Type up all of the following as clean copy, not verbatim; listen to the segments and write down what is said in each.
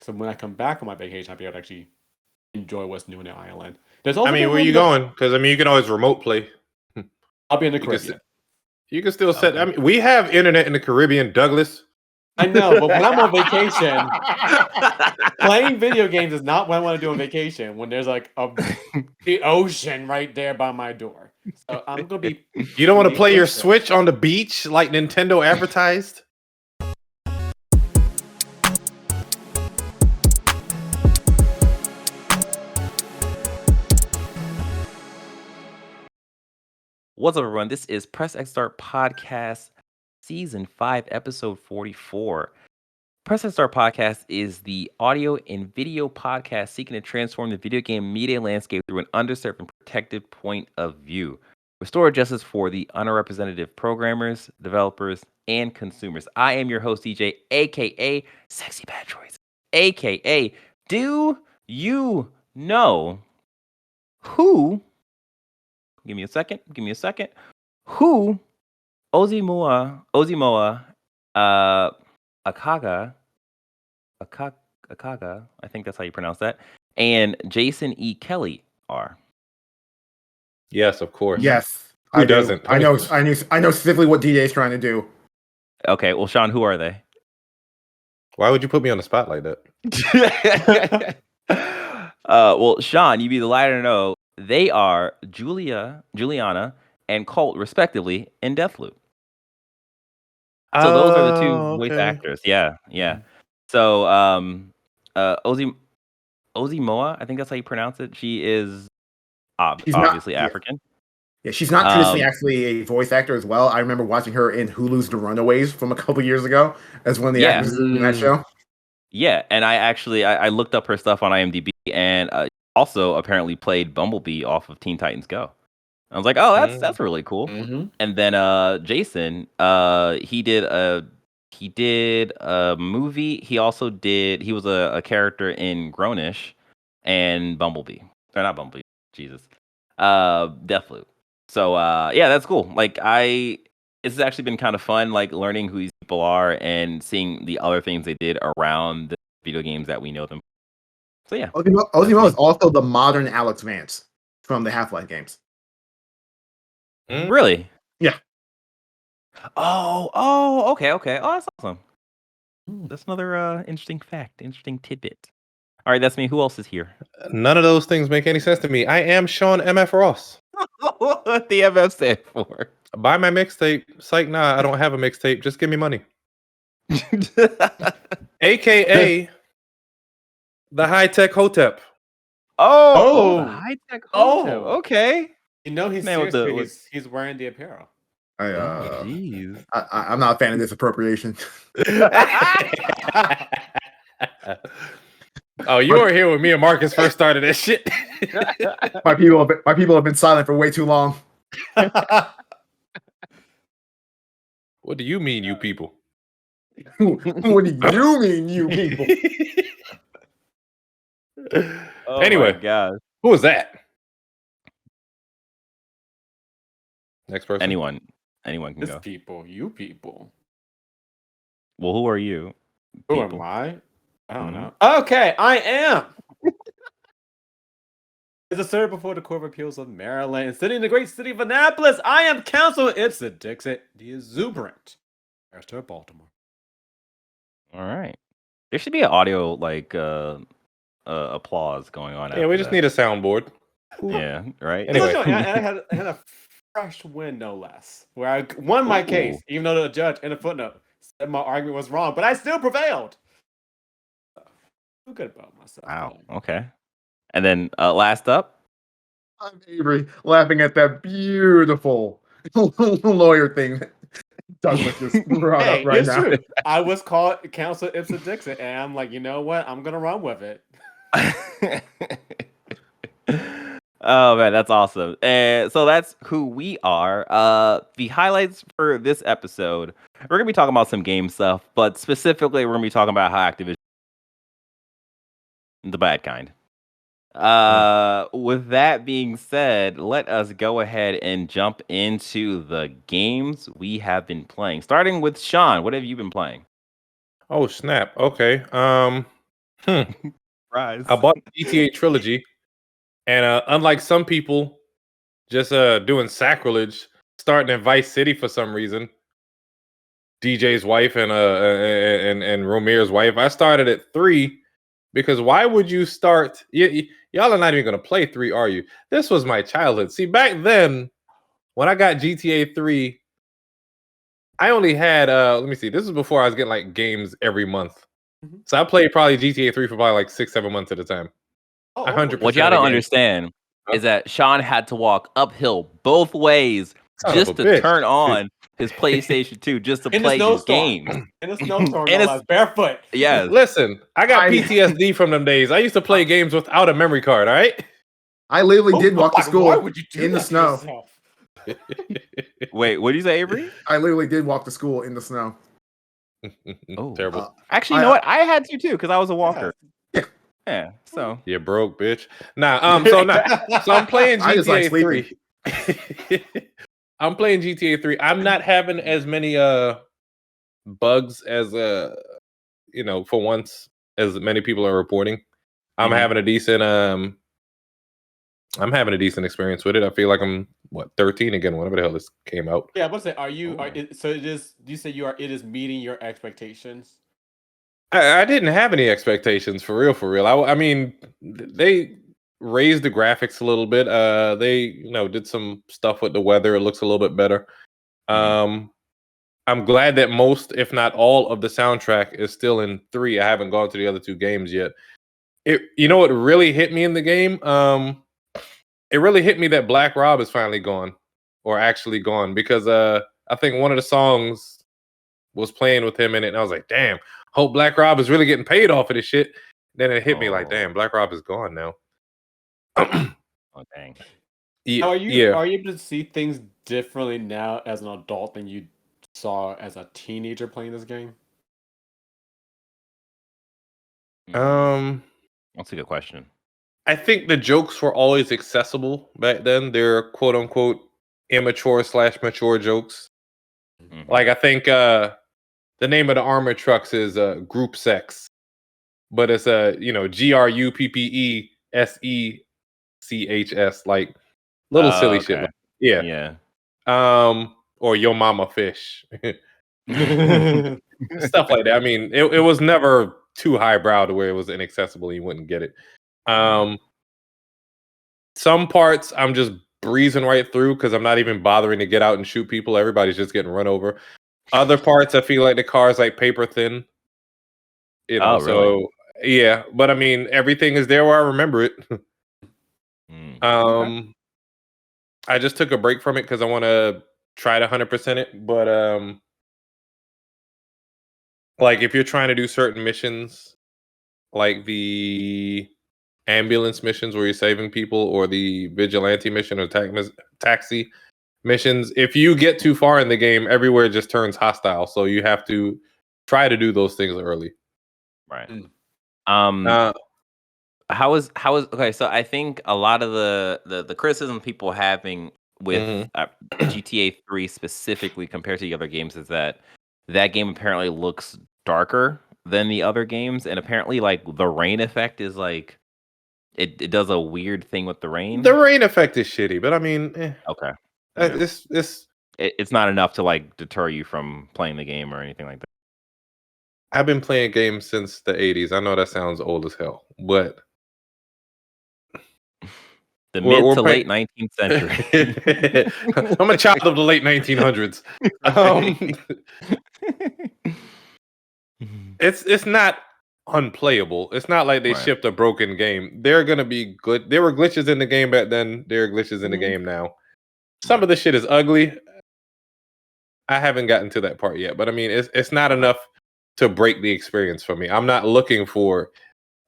So when I come back on my vacation, I'll be able to actually enjoy what's new in the island. There's also where you going? Because you can always remote play. I'll be in the Caribbean. You can still set. We have internet in the Caribbean, Douglas. I know, but when I'm on vacation, playing video games is not what I want to do on vacation. When there's like the ocean right there by my door, so I'm gonna be. You don't want to play your Switch on the beach like Nintendo advertised? What's up, everyone? This is Press X Start Podcast, Season 5, Episode 44. Press X Start Podcast is the audio and video podcast seeking to transform the video game media landscape through an underserved and protected point of view. Restore justice for the underrepresented programmers, developers, and consumers. I am your host, DJ, a.k.a. Sexy Bad Choice, a.k.a. Do You Know Who... Give me a second. Who Ozimoa Akaga, I think that's how you pronounce that, and Jason E. Kelly are? Yes, of course. Yes. Who doesn't? I know specifically what DJ is trying to do. Okay, well, Sean, who are they? Why would you put me on the spot like that? Well, Sean, you'd be delighted to know they are Juliana, and Colt, respectively, in Deathloop. So those are the two voice actors. Yeah. So Ozimoa, I think that's how you pronounce it. She is obviously African. Yeah, she's not traditionally actually a voice actor as well. I remember watching her in Hulu's The Runaways from a couple years ago as one of the actors in that show. Yeah, and I looked up her stuff on IMDb, and also apparently played Bumblebee off of Teen Titans Go. I was like, oh, that's really cool. Mm-hmm. And then Jason, he did a movie. He was a character in Grownish and Bumblebee. Or not Bumblebee, Jesus. Deathloop. So yeah, that's cool. Like this has actually been kind of fun, like learning who these people are and seeing the other things they did around the video games that we know them. So yeah. Ozimo is also the modern Alex Vance from the Half-Life games. Really? Yeah. Oh, okay. Oh, that's awesome. That's another interesting fact, interesting tidbit. All right, that's me. Who else is here? None of those things make any sense to me. I am Sean MF Ross. What the MF stand for? Buy my mixtape. Psych, nah, I don't have a mixtape. Just give me money. AKA the high-tech Hotep. Oh, high-tech Hotep. Okay. You know he's serious. He's wearing the apparel. Jeez. I'm not a fan of this appropriation. Oh, you were here when me and Marcus first started this shit. My people have been silent for way too long. What do you mean, you people? What do you mean, you people? Anyway, my God. Who was that? Next person. Anyone can This go. people, you people. Well, who are you? Who am I? I don't know. Okay, I am. As a servant before the Court of Appeals of Maryland, and sitting in the great city of Annapolis, I am Counsel Ipsit Dixit, the exuberant Master of Baltimore. All right. There should be an audio applause going on. Yeah, we just need a soundboard. Yeah, right. Anyway, I had a fresh win, no less, where I won my case, even though the judge in a footnote said my argument was wrong, but I still prevailed. Feel good about myself. Wow. Okay. And then last up, I'm Avery, laughing at that beautiful lawyer thing Douglas just brought up right now. True. I was called Counsel Ipsit Dixit, and I'm like, you know what? I'm gonna run with it. Oh man, that's awesome. So that's who we are. The highlights for this episode, we're gonna be talking about some game stuff, but specifically we're gonna be talking about how Activision, the bad kind. With that being said, let us go ahead and jump into the games we have been playing. Starting with Sean, what have you been playing? Oh snap! Okay. Surprise. I bought GTA Trilogy, and unlike some people just doing sacrilege, starting in Vice City for some reason, DJ's wife and Romir's wife, I started at 3 because why would you start? Y'all are not even going to play 3, are you? This was my childhood. See, back then, when I got GTA 3, I only had let me see. This is before I was getting like games every month. So I played probably GTA 3 for probably like 6-7 months at a time. Oh, 100%. What y'all of the don't games. understand is that Sean had to walk uphill both ways Son just of a to bitch. turn on his PlayStation 2 just to In the play these snowstorm. games. In a snowstorm, And no it's- less, barefoot. Yes. Listen, I got I- PTSD from them days. I used to play games without a memory card, all right? I literally did walk to Why school would you do in the that to snow. yourself? Wait, what did you say, Avery? I literally did walk to school in the snow. Oh. Terrible. Actually, you know what? I had to too because I was a walker. Yeah. Yeah. So You broke, bitch. So I'm playing I just like GTA 3. I'm playing GTA 3. I'm not having as many bugs as for once as many people are reporting. I'm Mhm. having a decent experience with it. I feel like I'm 13 again, whenever the hell this came out. Yeah, but say, are you? Oh. So it is. You say you are. It is meeting your expectations. I didn't have any expectations for real. I mean, they raised the graphics a little bit. They did some stuff with the weather. It looks a little bit better. I'm glad that most, if not all, of the soundtrack is still in 3. I haven't gone to the other 2 games yet. What really hit me in the game? It really hit me that Black Rob is finally gone, or actually gone, because I think one of the songs was playing with him in it, and I was like, damn, hope Black Rob is really getting paid off of this shit. Then it hit me like, damn, Black Rob is gone now. Oh, dang. Now, are you Yeah. able to see things differently now as an adult than you saw as a teenager playing this game? That's a good question. I think the jokes were always accessible back then. They're quote unquote immature/mature jokes. Mhm. Like I think the name of the armored trucks is Group Sex, but it's GRUPPESECHS, like little silly shit. Okay. Like, yeah. Yeah. Or Yo Mama Fish, stuff like that. I mean, it was never too highbrow to where it was inaccessible and you wouldn't get it. Some parts I'm just breezing right through because I'm not even bothering to get out and shoot people. Everybody's just getting run over. Other parts I feel like the car's like paper thin. Oh, really? So yeah, but I mean everything is there where I remember it. I just took a break from it because I want to try to 100% it. But like if you're trying to do certain missions, like the ambulance missions where you're saving people, or the vigilante mission or taxi missions, if you get too far in the game, everywhere just turns hostile. So you have to try to do those things early. Right. How is okay? So I think a lot of the criticism people having with GTA 3 specifically compared to the other games is that game apparently looks darker than the other games, and apparently like the rain effect is like it does a weird thing with the rain. The rain effect is shitty, but I mean, okay, it's not enough to like deter you from playing the game or anything like that. I've been playing games since the 80s. I know that sounds old as hell, but the mid to late 19th century. I'm a child of the late 1900s. It's not unplayable. It's not like they shipped a broken game. There gonna be good. There were glitches in the game back then. There are glitches in the game now. Some of the shit is ugly. I haven't gotten to that part yet, but I mean, it's not enough to break the experience for me. I'm not looking for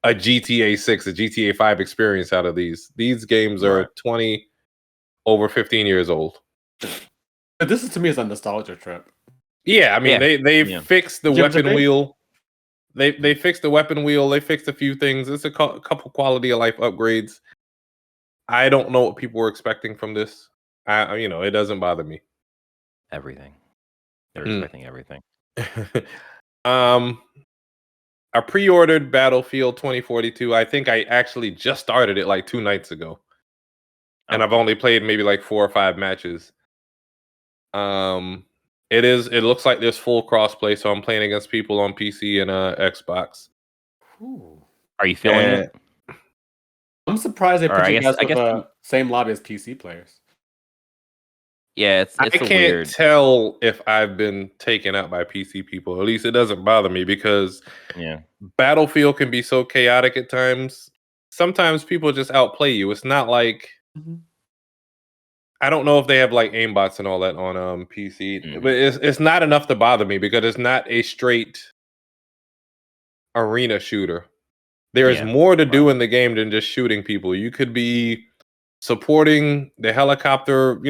a GTA 6, a GTA 5 experience out of these. These games are 20 over 15 years old. But this is, to me, is a nostalgia trip. Yeah, I mean they fixed the weapon wheel. They fixed the weapon wheel. They fixed a few things. It's a couple quality of life upgrades. I don't know what people were expecting from this. It doesn't bother me. Everything. They're expecting everything. I pre-ordered Battlefield 2042. I think I actually just started it like 2 nights ago. And I've only played maybe like 4 or 5 matches. It looks like there's full crossplay, so I'm playing against people on PC and Xbox. Ooh. Are you feeling it? I'm surprised they Or put I you guess- guys I with guess- the same lobby as PC players. Yeah, it's I a can't weird. tell if I've been taken out by PC people. At least it doesn't bother me because Yeah. Battlefield can be so chaotic at times. Sometimes people just outplay you. It's not like I don't know if they have like aimbots and all that on PC, but it's not enough to bother me because it's not a straight arena shooter. There is Yeah, more to do in the game than just shooting people. You could be supporting the helicopter,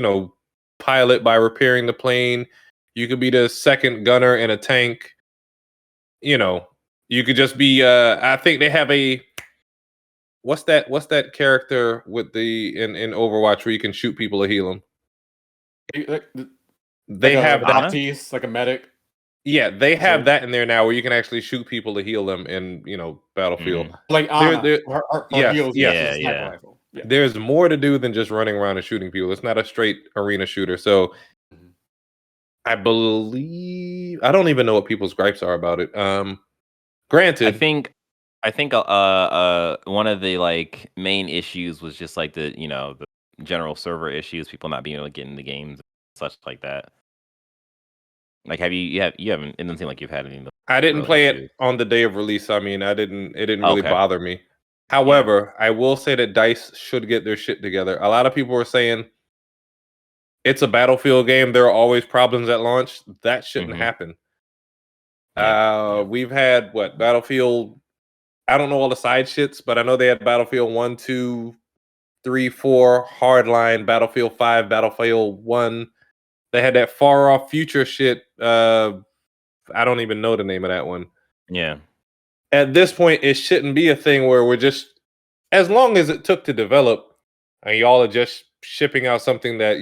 pilot by repairing the plane. You could be the second gunner in a tank. You could just be I think they have a what's that character with the in Overwatch where you can shoot people to heal them? They have a that. piece, like a medic. Yeah, they have that in there now where you can actually shoot people to heal them in, Battlefield. Like There- her yes, heals yes. with a sniper Yeah. rifle. Yeah. There's more to do than just running around and shooting people. It's not a straight arena shooter. So I believe I don't even know what people's gripes are about it. Granted, I think one of the like main issues was just like the general server issues, people not being able to get in the games, such like that. Like, you haven't? It doesn't seem like you've had any. I didn't real play issues. it on the day of release. I mean, it didn't really Okay. bother me. However, I will say that DICE should get their shit together. A lot of people were saying it's a Battlefield game. There are always problems at launch. That shouldn't happen. We've had Battlefield. I don't know all the side shits, but I know they had Battlefield 1, 2, 3, 4, Hardline, Battlefield 5, Battlefield 1. They had that far off future shit. I don't even know the name of that one. Yeah. At this point, it shouldn't be a thing where we're just, as long as it took to develop, and y'all are just shipping out something that,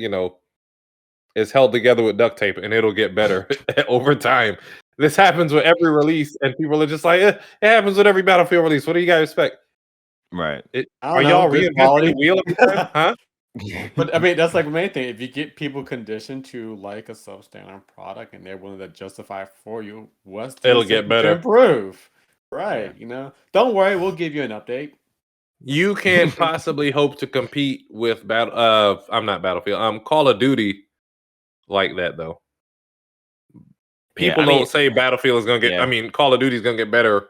is held together with duct tape and it'll get better over time. This happens with every release, and people are just like, it happens with every Battlefield release. What do you guys expect? Right. Are y'all reinventing the wheel? Huh? But I mean, that's like the main thing. If you get people conditioned to like a substandard product and they're willing to justify it for you, It'll get better. to improve. Right. Don't worry, we'll give you an update. You can't possibly hope to compete with I'm not Battlefield. Call of Duty like that though. People don't say Battlefield is gonna get. I mean, Call of Duty is gonna get better.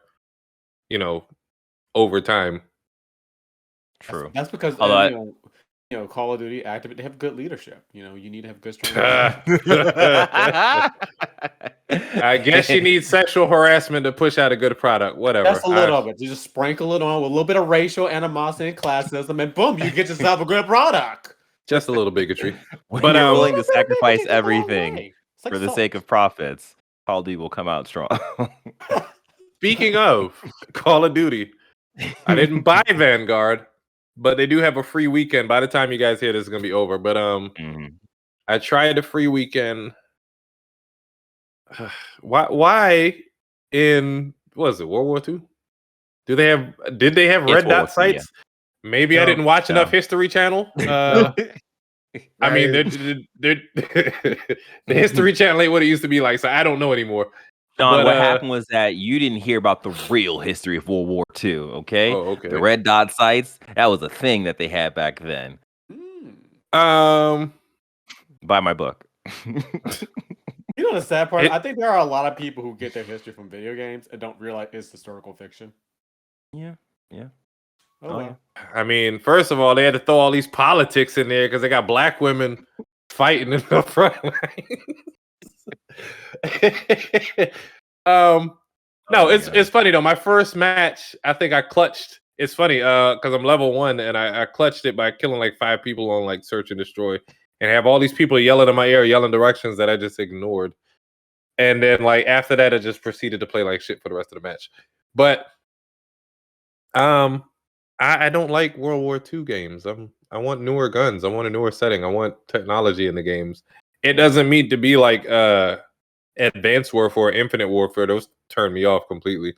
Over time. True. That's because Call of Duty, Activision, they have good leadership. You need to have good strong. I guess you need sexual harassment to push out a good product. Whatever. That's a little bit. You just sprinkle it on with a little bit of racial animosity and classism, and boom, you get yourself a good product. Just a little bigotry. But you're willing to sacrifice everything for the sake of profits, Call of Duty will come out strong. Speaking of Call of Duty, I didn't buy Vanguard, but they do have a free weekend. By the time you guys hear this, is gonna be over. But I tried the free weekend. Why in was it World War II? Did they have red dot sites? Yeah. Maybe I didn't watch enough History Channel. I mean, the History Channel ain't what it used to be like, so I don't know anymore. John, what happened was that you didn't hear about the real history of World War II, okay? Oh, okay. The red dot sites, that was a thing that they had back then. Buy my book. The sad part? I think there are a lot of people who get their history from video games and don't realize it's historical fiction. Yeah. Oh, well. I mean, first of all, they had to throw all these politics in there because they got black women fighting in the front line. No, it's funny though. My first match, I think I clutched. It's funny because I'm level 1 and I clutched it by killing like 5 people on like search and destroy, and have all these people yelling in my ear, yelling directions that I just ignored. And then like after that, I just proceeded to play like shit for the rest of the match. But I don't like World War II games. I want newer guns. I want a newer setting. I want technology in the games. It doesn't need to be like Advanced Warfare, Infinite Warfare. Those turn me off completely.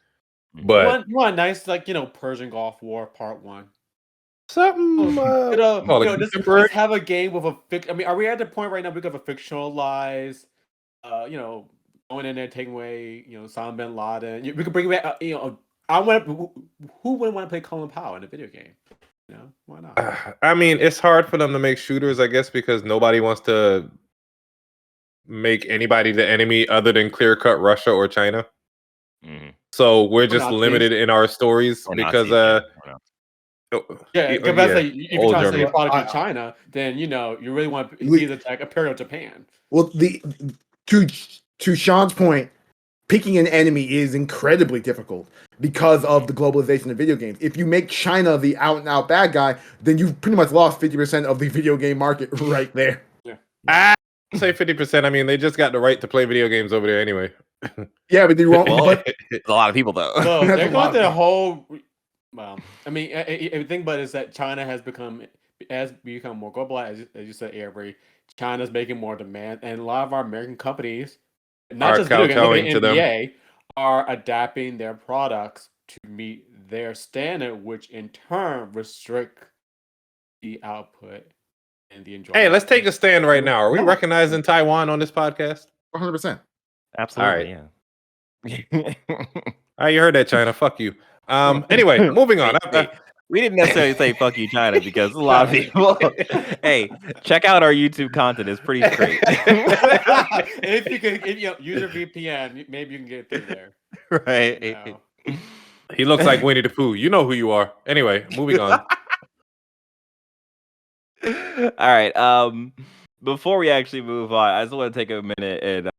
But you want a nice, like, Persian Gulf War Part 1. something call it contemporary. let's have a game with a I mean, are we at the point right now we have a fictionalized, going in there, taking away, Osama bin Laden? We could bring back, I want who wouldn't want to play Colin Powell in a video game? Why not? I mean, it's hard for them to make shooters, I guess, because nobody wants to make anybody the enemy other than clear-cut Russia or China. Mhm. So we're just Nazis. limited in our stories Or because Nazis, yeah. Yeah, yeah, because if you're old trying to sell your Germany. product in China, then you really want to We- be like Imperial Japan. Well, to Sean's point, picking an enemy is incredibly difficult because of the globalization of video games. If you make China the out and out bad guy, then you've pretty much lost 50% of the video game market right there. Say 50%. I mean, they just got the right to play video games over there anyway. Yeah, but they won't. Well, but there's a lot of people though. So That's they're a going lot. through the whole. Well, I mean, the thing about it is that China has become more globalized, as you said, Avery. China's making more demand, and a lot of our American companies, not Are just video games, look kowtowing at to them. NBA, are adapting their products to meet their standard, which in turn restrict the output and the enjoyment. Hey, let's take a stand right now. Are we No. recognizing Taiwan on this podcast? 100%. Absolutely, yeah. All right, you heard that, China. Fuck you. Anyway, moving on. Hey, we didn't necessarily say "fuck you, China" because a lot of people. Hey, check out our YouTube content; it's pretty great. If you could, use a VPN, maybe you can get through there. Right? No. He looks like Winnie the Pooh. You know who you are. Anyway, moving on. All right. Before we actually move on, I just want to take a minute and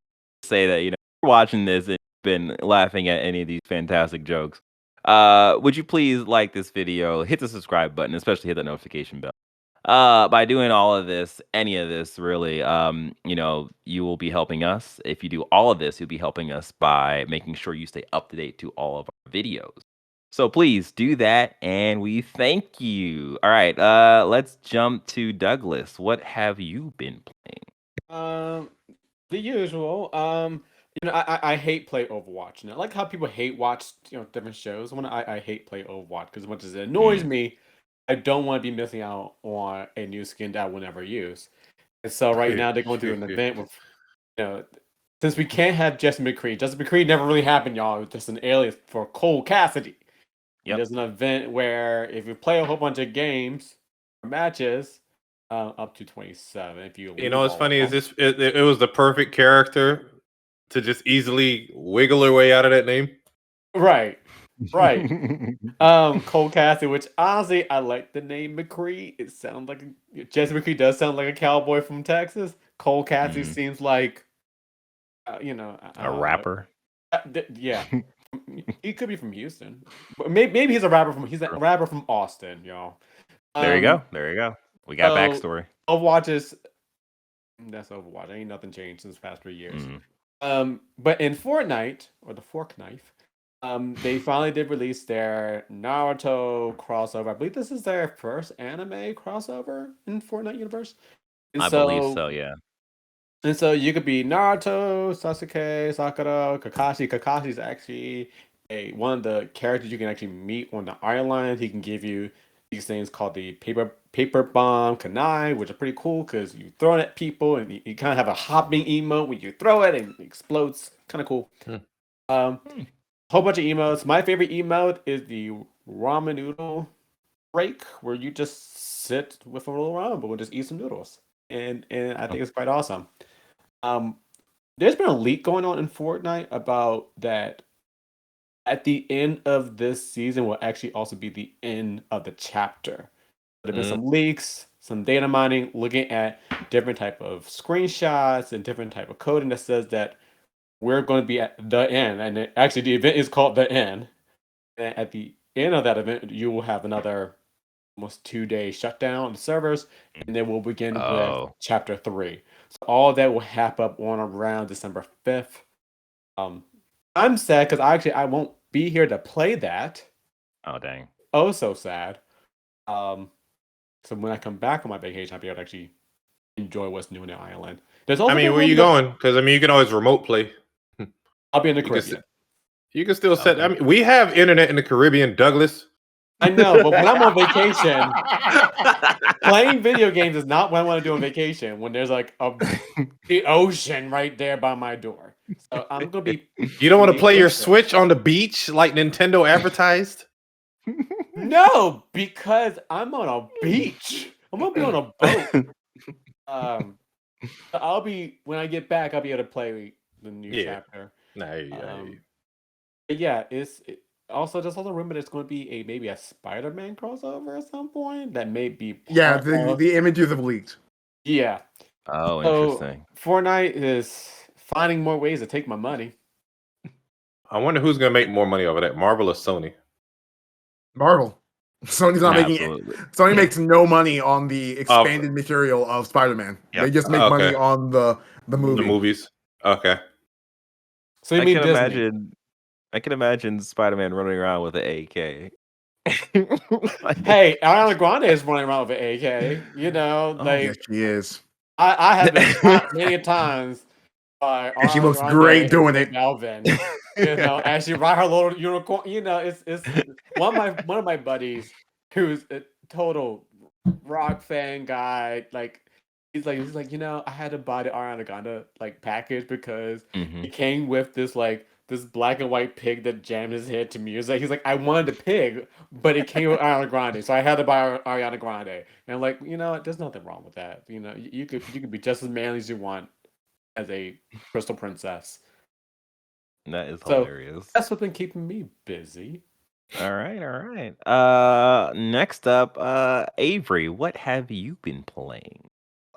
say that you're watching this and been laughing at any of these fantastic jokes. Would you please like this video, hit the subscribe button, especially hit the notification bell. By doing all of this, any of this really, you will be helping us. If you do all of this, you'll be helping us by making sure you stay up to date to all of our videos. So please do that, and we thank you. All right, let's jump to Douglas. What have you been playing? The usual. I hate play Overwatch. And I like how people hate watch different shows. I hate play Overwatch because as much as it annoys me, I don't want to be missing out on a new skin that I will never use. And so right now they're going through an event with since we can't have Justin McCree. Justin McCree never really happened, y'all. It was just an alias for Cole Cassidy. Yep. There's an event where if you play a whole bunch of games or matches, up to 27. If you What's funny is it was the perfect character to just easily wiggle her way out of that name. Right. Cole Cassidy, which honestly I like the name McCree. It sounds like Jesse McCree does sound like a cowboy from Texas. Cole Cassidy seems like A rapper. Yeah. He could be from Houston. But maybe he's a rapper from Austin, y'all. There you go. We got backstory. Overwatch that's Overwatch. Ain't nothing changed since the past 3 years. But in Fortnite, or the Fork Knife, they finally did release their Naruto crossover. I believe this is their first anime crossover in Fortnite universe. And I believe so, yeah. And so you could be Naruto, Sasuke, Sakura, Kakashi. Kakashi is actually one of the characters you can actually meet on the island. He can give you these things called the paper bomb kanai, which are pretty cool because you throw it at people and you kind of have a hopping emote when you throw it and it explodes. Kind of cool. Whole bunch of emotes. My favorite emote is the ramen noodle break, where you just sit with a little ramen bowl and just eat some noodles, and I think it's quite awesome. There's been a leak going on in Fortnite about that. At the end of this season will actually also be the end of the chapter. There have been some leaks, some data mining, looking at different type of screenshots and different type of coding that says that we're going to be at the end. And actually, the event is called The End. And at the end of that event, you will have another almost 2-day shutdown on the servers, and then we'll begin with Chapter 3. So all of that will happen on around December 5th. I'm sad because I won't be here to play that. Oh, dang. Oh, so sad. So when I come back on my vacation, I'll be able to actually enjoy what's new in the island. There's also where are you going? Because you can always remote play. I'll be in the Caribbean. You can still set. I mean, we have internet in the Caribbean, Douglas. I know, but when I'm on vacation, playing video games is not what I want to do on vacation. When there's like the ocean right there by my door, so I'm gonna be. You don't want to being play your patient. Switch on the beach like Nintendo advertised? No, because I'm on a beach. I'm gonna be on a boat. I'll be when I get back. I'll be able to play the new chapter. But yeah, also there's also rumor there's going to be maybe a Spider-Man crossover at some point. That may be the images have leaked. Yeah. Oh, So interesting. Fortnite is finding more ways to take my money. I wonder who's gonna make more money over that, Marvel or Sony? Marvel. Sony's not making it. Absolutely. Sony makes no money on the expanded material of Spider-Man. Yep. They just make money on the movie. The movies. Okay. So you I mean can Disney? imagine. I can imagine Spider-Man running around with an AK. Hey, Ariana Grande is running around with an AK. You know, like Yes, she is. I have been shot many times by And she Ariana looks Grande great doing and it. Melvin. You know, as she ride her little unicorn. You know, it's one of my buddies who's a total rock fan guy. Like he's like, you know, I had to buy the Ariana Grande like package because it came with this black and white pig that jammed his head to music. He's like, I wanted a pig, but it came with Ariana Grande, so I had to buy Ariana Grande. And I'm like, you know, there's nothing wrong with that. You know, you could be just as manly as you want as a crystal princess. That is So hilarious. that's what's been keeping me busy. All right. Next up, Avery, what have you been playing?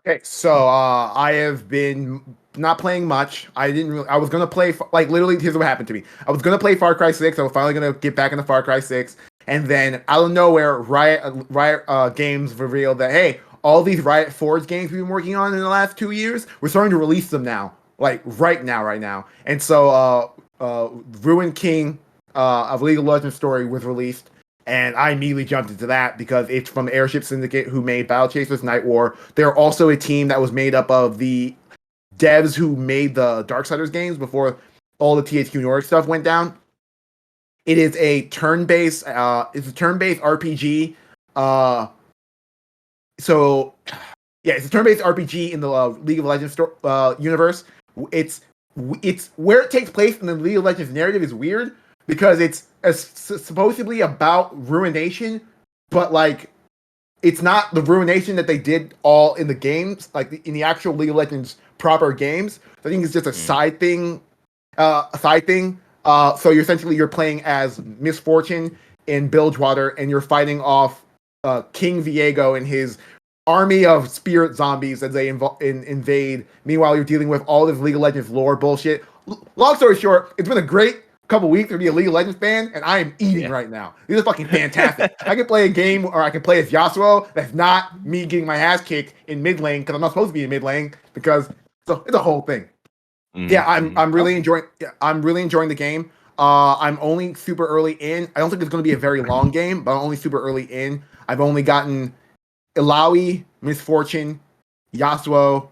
Okay, so I have been not playing much. I was gonna play literally. Here's what happened to me. I was gonna play Far Cry 6. I was finally gonna get back into Far Cry 6, and then out of nowhere, Riot Games revealed that hey, all these Riot Forge games we've been working on in the last 2 years, we're starting to release them now, like right now. And so Ruined King of League of Legends story was released. And I immediately jumped into that because it's from Airship Syndicate, who made Battle Chasers Night War. They're also a team that was made up of the devs who made the Darksiders games before all the THQ Nordic stuff went down. It is a turn-based RPG. It's a turn-based RPG in the League of Legends universe. It's where it takes place in the League of Legends narrative is weird because it's supposedly about ruination, but like it's not the ruination that they did all in the games, like in the actual League of Legends proper games. I think it's just a side thing. So you're playing as Misfortune in Bilgewater, and you're fighting off King Viego and his army of spirit zombies as they invade. Meanwhile, you're dealing with all this League of Legends lore bullshit. Long story short, it's been a great couple weeks to be a League of Legends fan, and I am eating right now. This is fucking fantastic. I can play a game, or I can play as Yasuo. That's not me getting my ass kicked in mid lane because I'm not supposed to be in mid lane because it's a whole thing. Yeah, I'm really enjoying. Yeah, I'm really enjoying the game. I'm only super early in. I don't think it's going to be a very long game, but I'm only super early in. I've only gotten Ilaoi, Misfortune, Yasuo,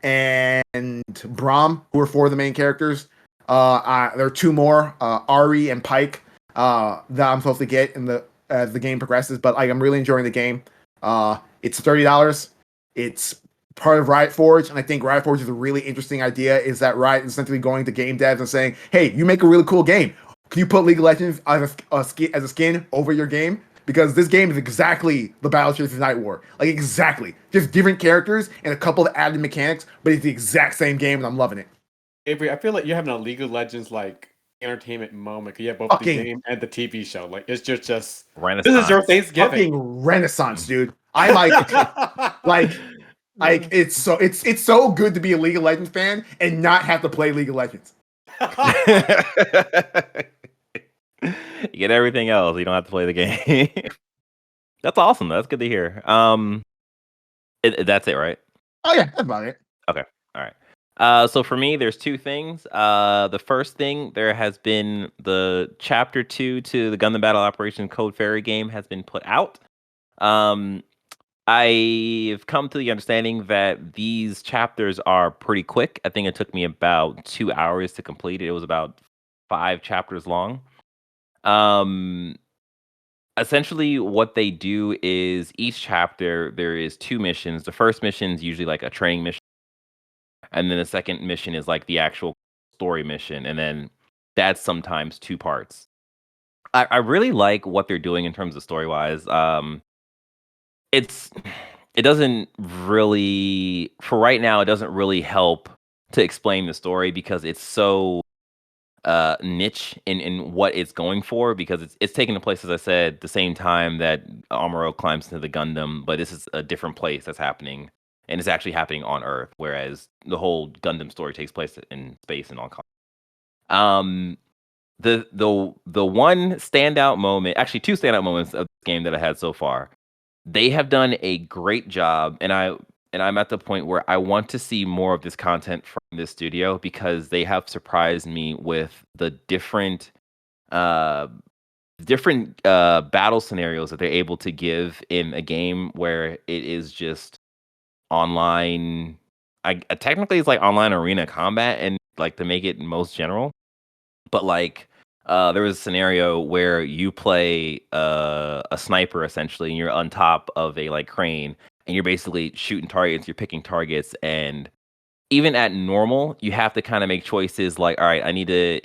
and Braum, who are four of the main characters. There are two more, Ari and Pike, that I'm supposed to get as the game progresses. But I'm really enjoying the game. It's $30. It's part of Riot Forge, and I think Riot Forge is a really interesting idea. Is that Riot is essentially going to game devs and saying, "Hey, you make a really cool game. Can you put League of Legends as a skin over your game?" Because this game is exactly the Battle Chasers Night War. Like, exactly. Just different characters and a couple of added mechanics, but it's the exact same game, and I'm loving it. Avery, I feel like you're having a League of Legends, like, entertainment moment, because you have both the game and the TV show. Like, it's just Renaissance. This is your Thanksgiving. Fucking Renaissance, dude. I like it's so good to be a League of Legends fan and not have to play League of Legends. You get everything else. You don't have to play the game. That's awesome. That's good to hear. That's it, right? Oh yeah, that's about it. Okay. All right. So for me, there's two things. The first thing, there has been the chapter 2 to the Gundam Battle Operation Code Fairy game has been put out. I've come to the understanding that these chapters are pretty quick. I think it took me about 2 hours to complete it. It was about 5 chapters long. Essentially, what they do is each chapter there is 2 missions. The first mission is usually like a training mission, and then the second mission is like the actual story mission, and then that's sometimes 2 parts. I really like what they're doing in terms of story wise. It's it doesn't really for right now. It doesn't really help to explain the story because it's so niche in what it's going for because it's taking place, as I said, the same time that Amuro climbs into the Gundam, but this is a different place that's happening, and it's actually happening on Earth, whereas the whole Gundam story takes place in space and all kinds. Um, the one standout moment, actually two standout moments of this game that I had so far, they have done a great job, and I'm at the point where I want to see more of this content from this studio because they have surprised me with the uh battle scenarios that they're able to give in a game where it is just online. Technically it's like online arena combat and like to make it most general, but like there was a scenario where you play a sniper essentially, and you're on top of a like crane, and you're basically shooting targets. You're picking targets, and even at normal, you have to kind of make choices. Like, all right, I need to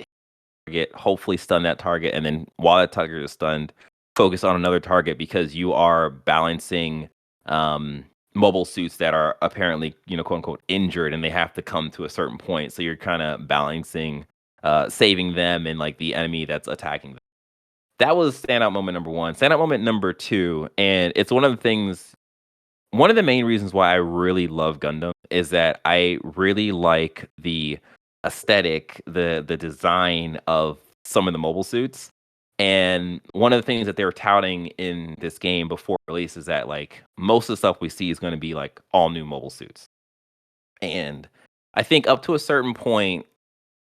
target, hopefully stun that target, and then while that target is stunned, focus on another target because you are balancing um, mobile suits that are apparently, quote unquote, injured, and they have to come to a certain point. So you're kind of balancing, saving them and like the enemy that's attacking them. That was standout moment number one. Standout moment number two, and it's one of the things. One of the main reasons why I really love Gundam is that I really like the aesthetic, the design of some of the mobile suits. And one of the things that they were touting in this game before release is that like most of the stuff we see is going to be like all new mobile suits. And I think up to a certain point,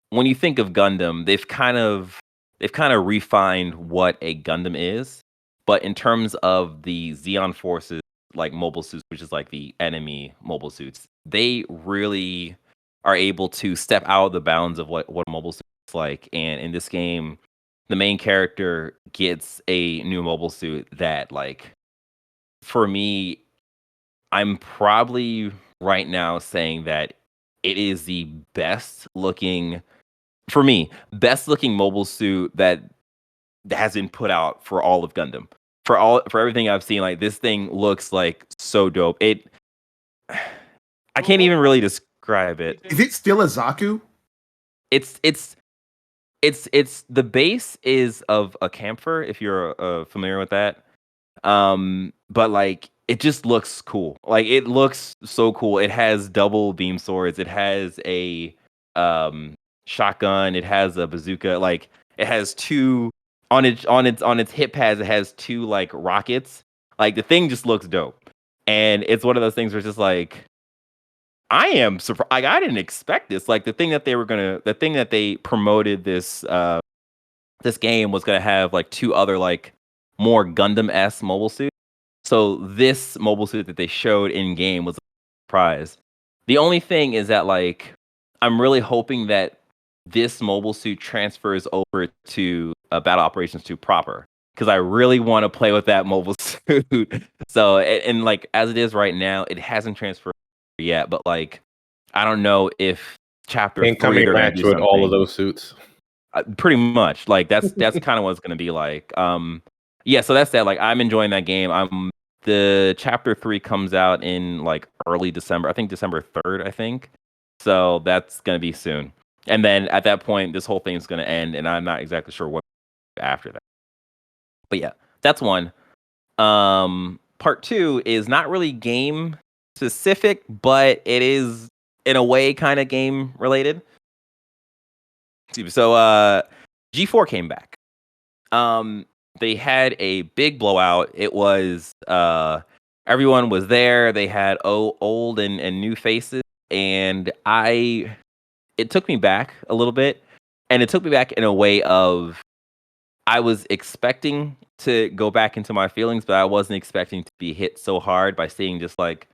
when you think of Gundam, they've kind of refined what a Gundam is. But in terms of the Xeon Forces like mobile suits, which is like the enemy mobile suits, they really are able to step out of the bounds of what a mobile suit is like. And in this game, the main character gets a new mobile suit that like for me, I'm probably right now saying that it is the best looking for me, best looking mobile suit that has been put out for all of Gundam. For everything I've seen, like this thing looks like so dope. I can't even really describe it. Is it still a Zaku? It's the base is of a camphor, if you're familiar with that. But like it just looks cool. Like it looks so cool. It has double beam swords. It has a shotgun. It has a bazooka. Like it has two on its hip pads. It has two like rockets. Like the thing just looks dope. And it's one of those things where it's just like I am surprised. Like, I didn't expect this. Like the thing that they promoted this game was gonna have like two other like more Gundam-esque mobile suits. So this mobile suit that they showed in game was a surprise. The only thing is that like I'm really hoping that this mobile suit transfers over to Battle Operations 2 proper because I really want to play with that mobile suit. So and like as it is right now, it hasn't transferred yet. But like I don't know if chapter 3 Incoming they're gonna match do with all of something. those suits. Pretty much like that's kind of what it's gonna be like. Yeah, so that's that. Like I'm enjoying that game. The chapter 3 comes out in like early December. I think December 3rd, I think. So that's gonna be soon. And then at that point, this whole thing's gonna end, and I'm not exactly sure what after that. But yeah, that's one. Part 2 is not really game specific, but it is in a way kind of game related. So G4 came back. They had a big blowout. It was everyone was there. They had old and new faces, and it took me back a little bit, and it took me back in a way of I was expecting to go back into my feelings, but I wasn't expecting to be hit so hard by seeing just like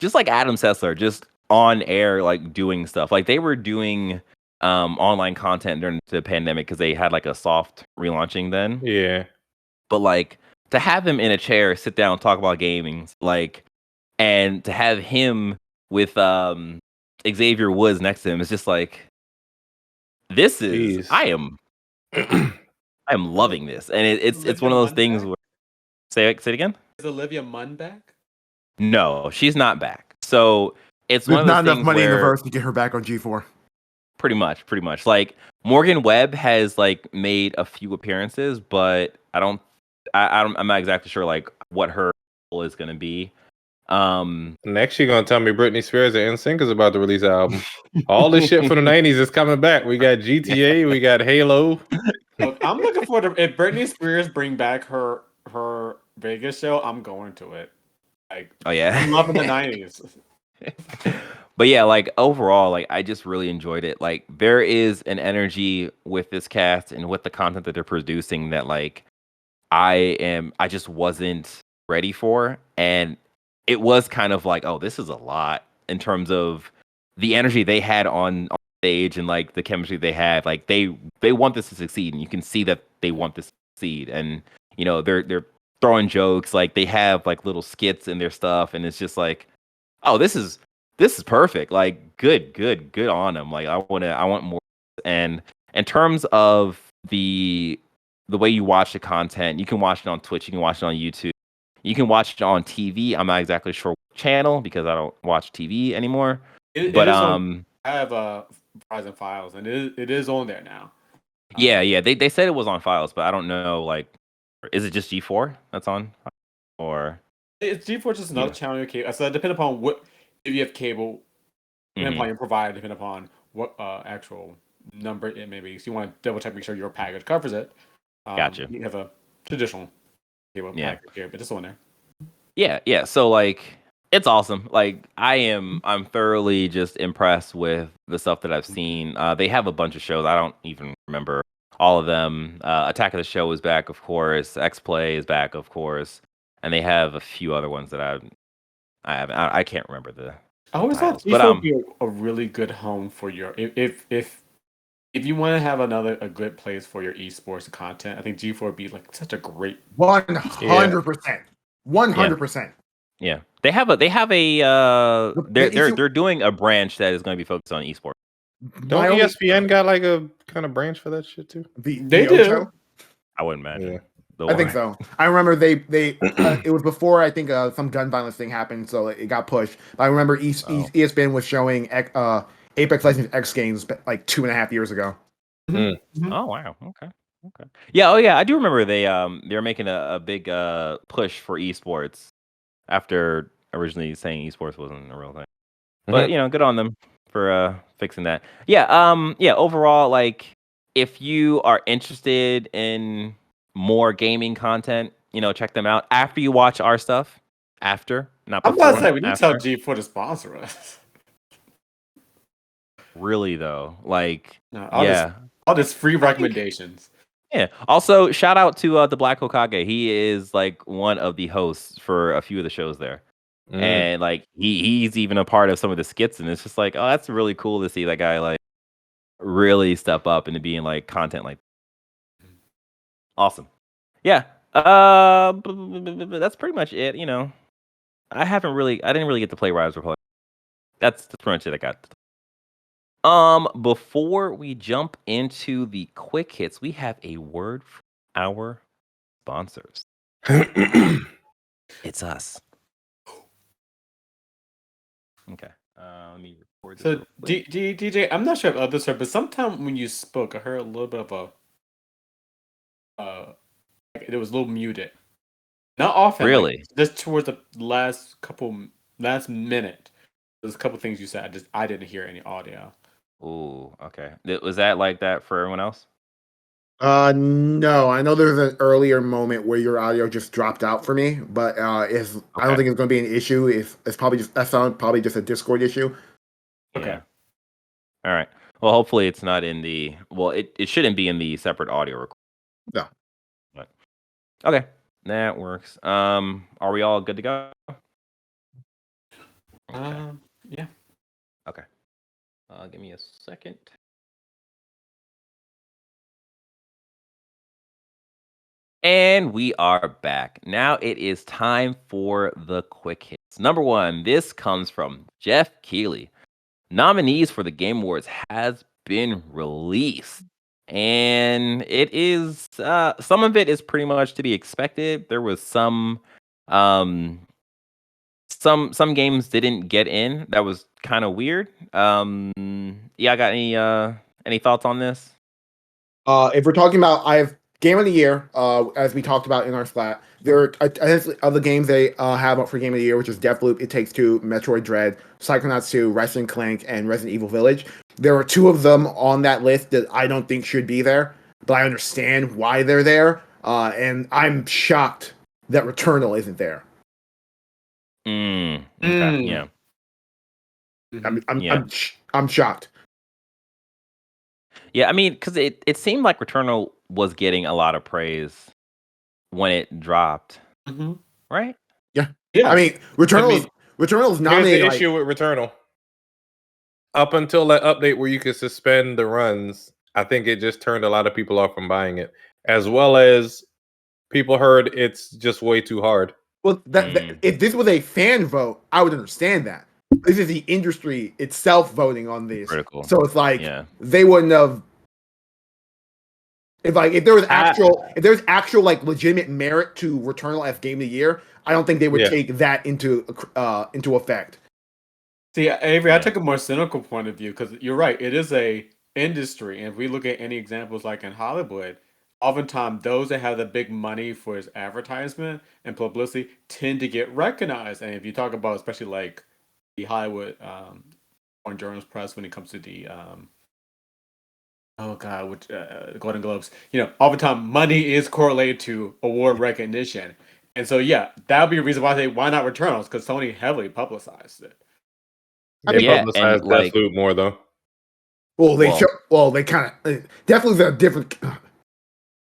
Adam Sessler just on air like doing stuff. Like they were doing online content during the pandemic because they had like a soft relaunching then. Yeah. But like to have him in a chair, sit down, talk about gaming, like, and to have him with Xavier Woods next to him is just like, this is Jeez. I am loving this, and it's Olivia one of those Munn things back? where say it again. Is Olivia Munn back? No, she's not back. So it's one There's of those not enough things money in the where verse to get her back on G4. pretty much. Like Morgan Webb has like made a few appearances, but I'm not exactly sure like what her role is going to be. Next, you're gonna tell me Britney Spears and NSYNC is about to release an album. All this shit from the '90s is coming back. We got GTA, we got Halo. Look, I'm looking forward to if Britney Spears bring back her Vegas show. I'm going to it. Like, Oh yeah, I'm loving the '90s. But yeah, like overall, like I just really enjoyed it. Like there is an energy with this cast and with the content that they're producing that like I just wasn't ready for, and it was kind of like, oh, this is a lot in terms of the energy they had on stage and like the chemistry they had. Like they want this to succeed, and you can see that they want this to succeed. And you know they're throwing jokes, like they have like little skits in their stuff, and it's just like, oh, this is perfect. Like good on them. Like I want more. And in terms of the way you watch the content, you can watch it on Twitch, you can watch it on YouTube, you can watch it on TV. I'm not exactly sure what channel because I don't watch TV anymore. But It is on, I have Verizon Files, and it is on there now. yeah, they said it was on Files, but I don't know. Like, is it just G4 that's on, or It's G4 just another channel you cable. So depending upon what if you have cable, depending upon your provider, depending upon what actual number it may be. So you want to double check, make sure your package covers it. Gotcha. You have a traditional cable package here, but it's on there. Yeah. So like it's awesome. Like I'm thoroughly just impressed with the stuff that I've seen. They have a bunch of shows. I don't even remember all of them. Attack of the Show is back, of course. X Play is back, of course. And they have a few other ones that I can't remember the I always thought titles. But G4 would be a really good home for your if you want to have a good place for your esports content. I think G4 would be like such a great 100%. 100%. Yeah. They have a they're doing a branch that is going to be focused on esports. Don't ESPN got like a kind of branch for that shit too? They do. Show? I wouldn't imagine. Yeah. I think so. I remember they it was before I think some gun violence thing happened, so it got pushed. But I remember ESPN was showing Apex Legends X Games like 2.5 years ago. Oh wow. Okay. Yeah. Oh yeah. I do remember they were making a big push for esports after originally saying esports wasn't a real thing. But you know, good on them for fixing that. Yeah. Yeah. Overall, like if you are interested in more gaming content, you know, check them out after you watch our stuff. After, not I'm before. about to say we need to tell after. G4 to sponsor us. Really though, like No, yeah. all this free recommendations. Yeah. Also, shout out to the Black Hokage. He is like one of the hosts for a few of the shows there, and like he's even a part of some of the skits. And it's just like, oh, that's really cool to see that guy like really step up into being like content like. Awesome. Yeah. That's pretty much it. You know, I didn't really get to play Rise Republic. That's pretty much it I got. Before we jump into the quick hits, we have a word from our sponsors. It's us. Okay. Let me record this. So DJ, I'm not sure if others heard, but sometime when you spoke, I heard a little bit of it was a little muted. Not often, Really? like, just towards the last minute. There's a couple things you said. I didn't hear any audio. Ooh, okay. Was that like that for everyone else? No, I know there's an earlier moment where your audio just dropped out for me, but I don't think it's going to be an issue. It's probably just a Discord issue. Okay. Yeah. All right. Well, hopefully it's not in the. Well, it shouldn't be in the separate audio record. No. But, okay, that works. Are we all good to go? Okay. Yeah. Okay. Give me a second. And we are back. Now it is time for the quick hits. Number one, this comes from Jeff Keighley. Nominees for the Game Awards has been released. And it is some of it is pretty much to be expected. There was some games didn't get in. That was kind of weird. Yeah, I got any thoughts on this? If we're talking about, I have Game of the Year, as we talked about in our Splat. There are other games they have up for Game of the Year, which is Deathloop, It Takes Two, Metroid Dread, Psychonauts 2, Ratchet & Clank, and Resident Evil Village. There are two of them on that list that I don't think should be there, but I understand why they're there. And I'm shocked that Returnal isn't there. Okay, yeah. I'm shocked. Yeah, I mean, because it seemed like Returnal was getting a lot of praise when it dropped, right? Yeah. Yeah. I mean, Returnal's Here's nominated. the issue with Returnal. Up until that update where you could suspend the runs, I think it just turned a lot of people off from buying it, as well as people heard it's just way too hard. Well, if this was a fan vote, I would understand that. This is the industry itself voting on this. Critical. So it's like they wouldn't have. If there was actual like legitimate merit to Returnal as Game of the Year, I don't think they would take that into effect. See, Avery, I took a more cynical point of view because you're right. It is a industry, and if we look at any examples like in Hollywood, oftentimes those that have the big money for its advertisement and publicity tend to get recognized. And if you talk about especially like the Hollywood foreign journalist press when it comes to the Golden Globes, oftentimes money is correlated to award recognition. And so that would be a reason why why not Returnals, because Sony heavily publicized it. They publicized Deathloop more though. Well, they kind of Deathloop's a different.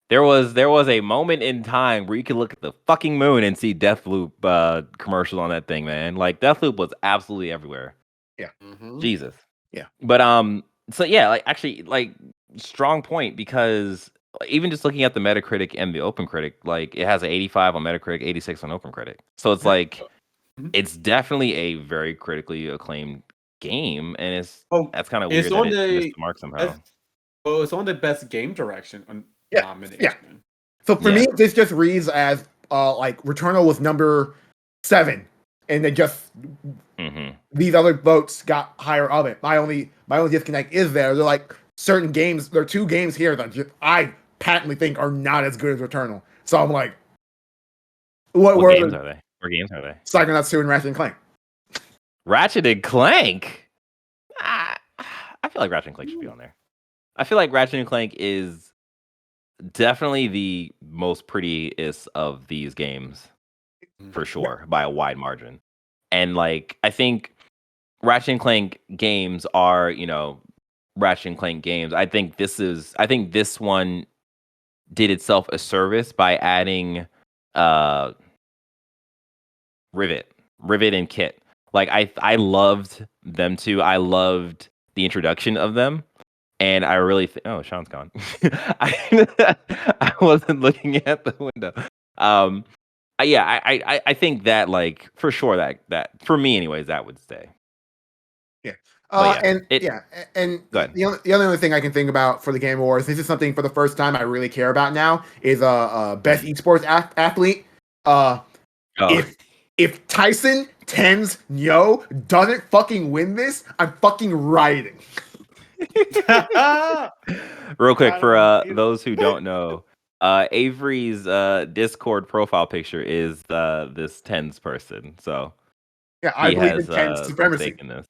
There was a moment in time where you could look at the fucking moon and see Deathloop commercial on that thing, man. Like Deathloop was absolutely everywhere. Yeah. Jesus. Yeah. But actually, strong point, because even just looking at the Metacritic and the OpenCritic, like it has an 85 on Metacritic, 86 on OpenCritic. So it's like it's definitely a very critically acclaimed game, and that's kind of weird that it missed the mark somehow. It's on the best game direction nomination. Yeah. So for me, this just reads as like Returnal was number 7, and then just these other votes got higher of it. My only disconnect is they're like certain games. There are 2 games here that I patently think are not as good as Returnal. So I'm like, what games are they? What games are they? Psychonauts 2 and Ratchet & Clank. Ratchet & Clank? I feel like Ratchet & Clank should be on there. I feel like Ratchet & Clank is definitely the most prettiest of these games, for sure, by a wide margin. And like, I think Ratchet & Clank games are, Ratchet & Clank games. I think this one did itself a service by adding Rivet and Kit. Like I loved them too. I loved the introduction of them, and I really oh, Sean's gone. I wasn't looking at the window. I think that, like, for sure that for me anyways, that would stay. Yeah. And the other thing I can think about for the Game Awards, this is something for the first time I really care about now, is best esports athlete. If Tyson Tens Nyo doesn't fucking win this, I'm fucking rioting. Real quick, for those who don't know, Avery's Discord profile picture is this Tens person. So I believe in Tens supremacy. This.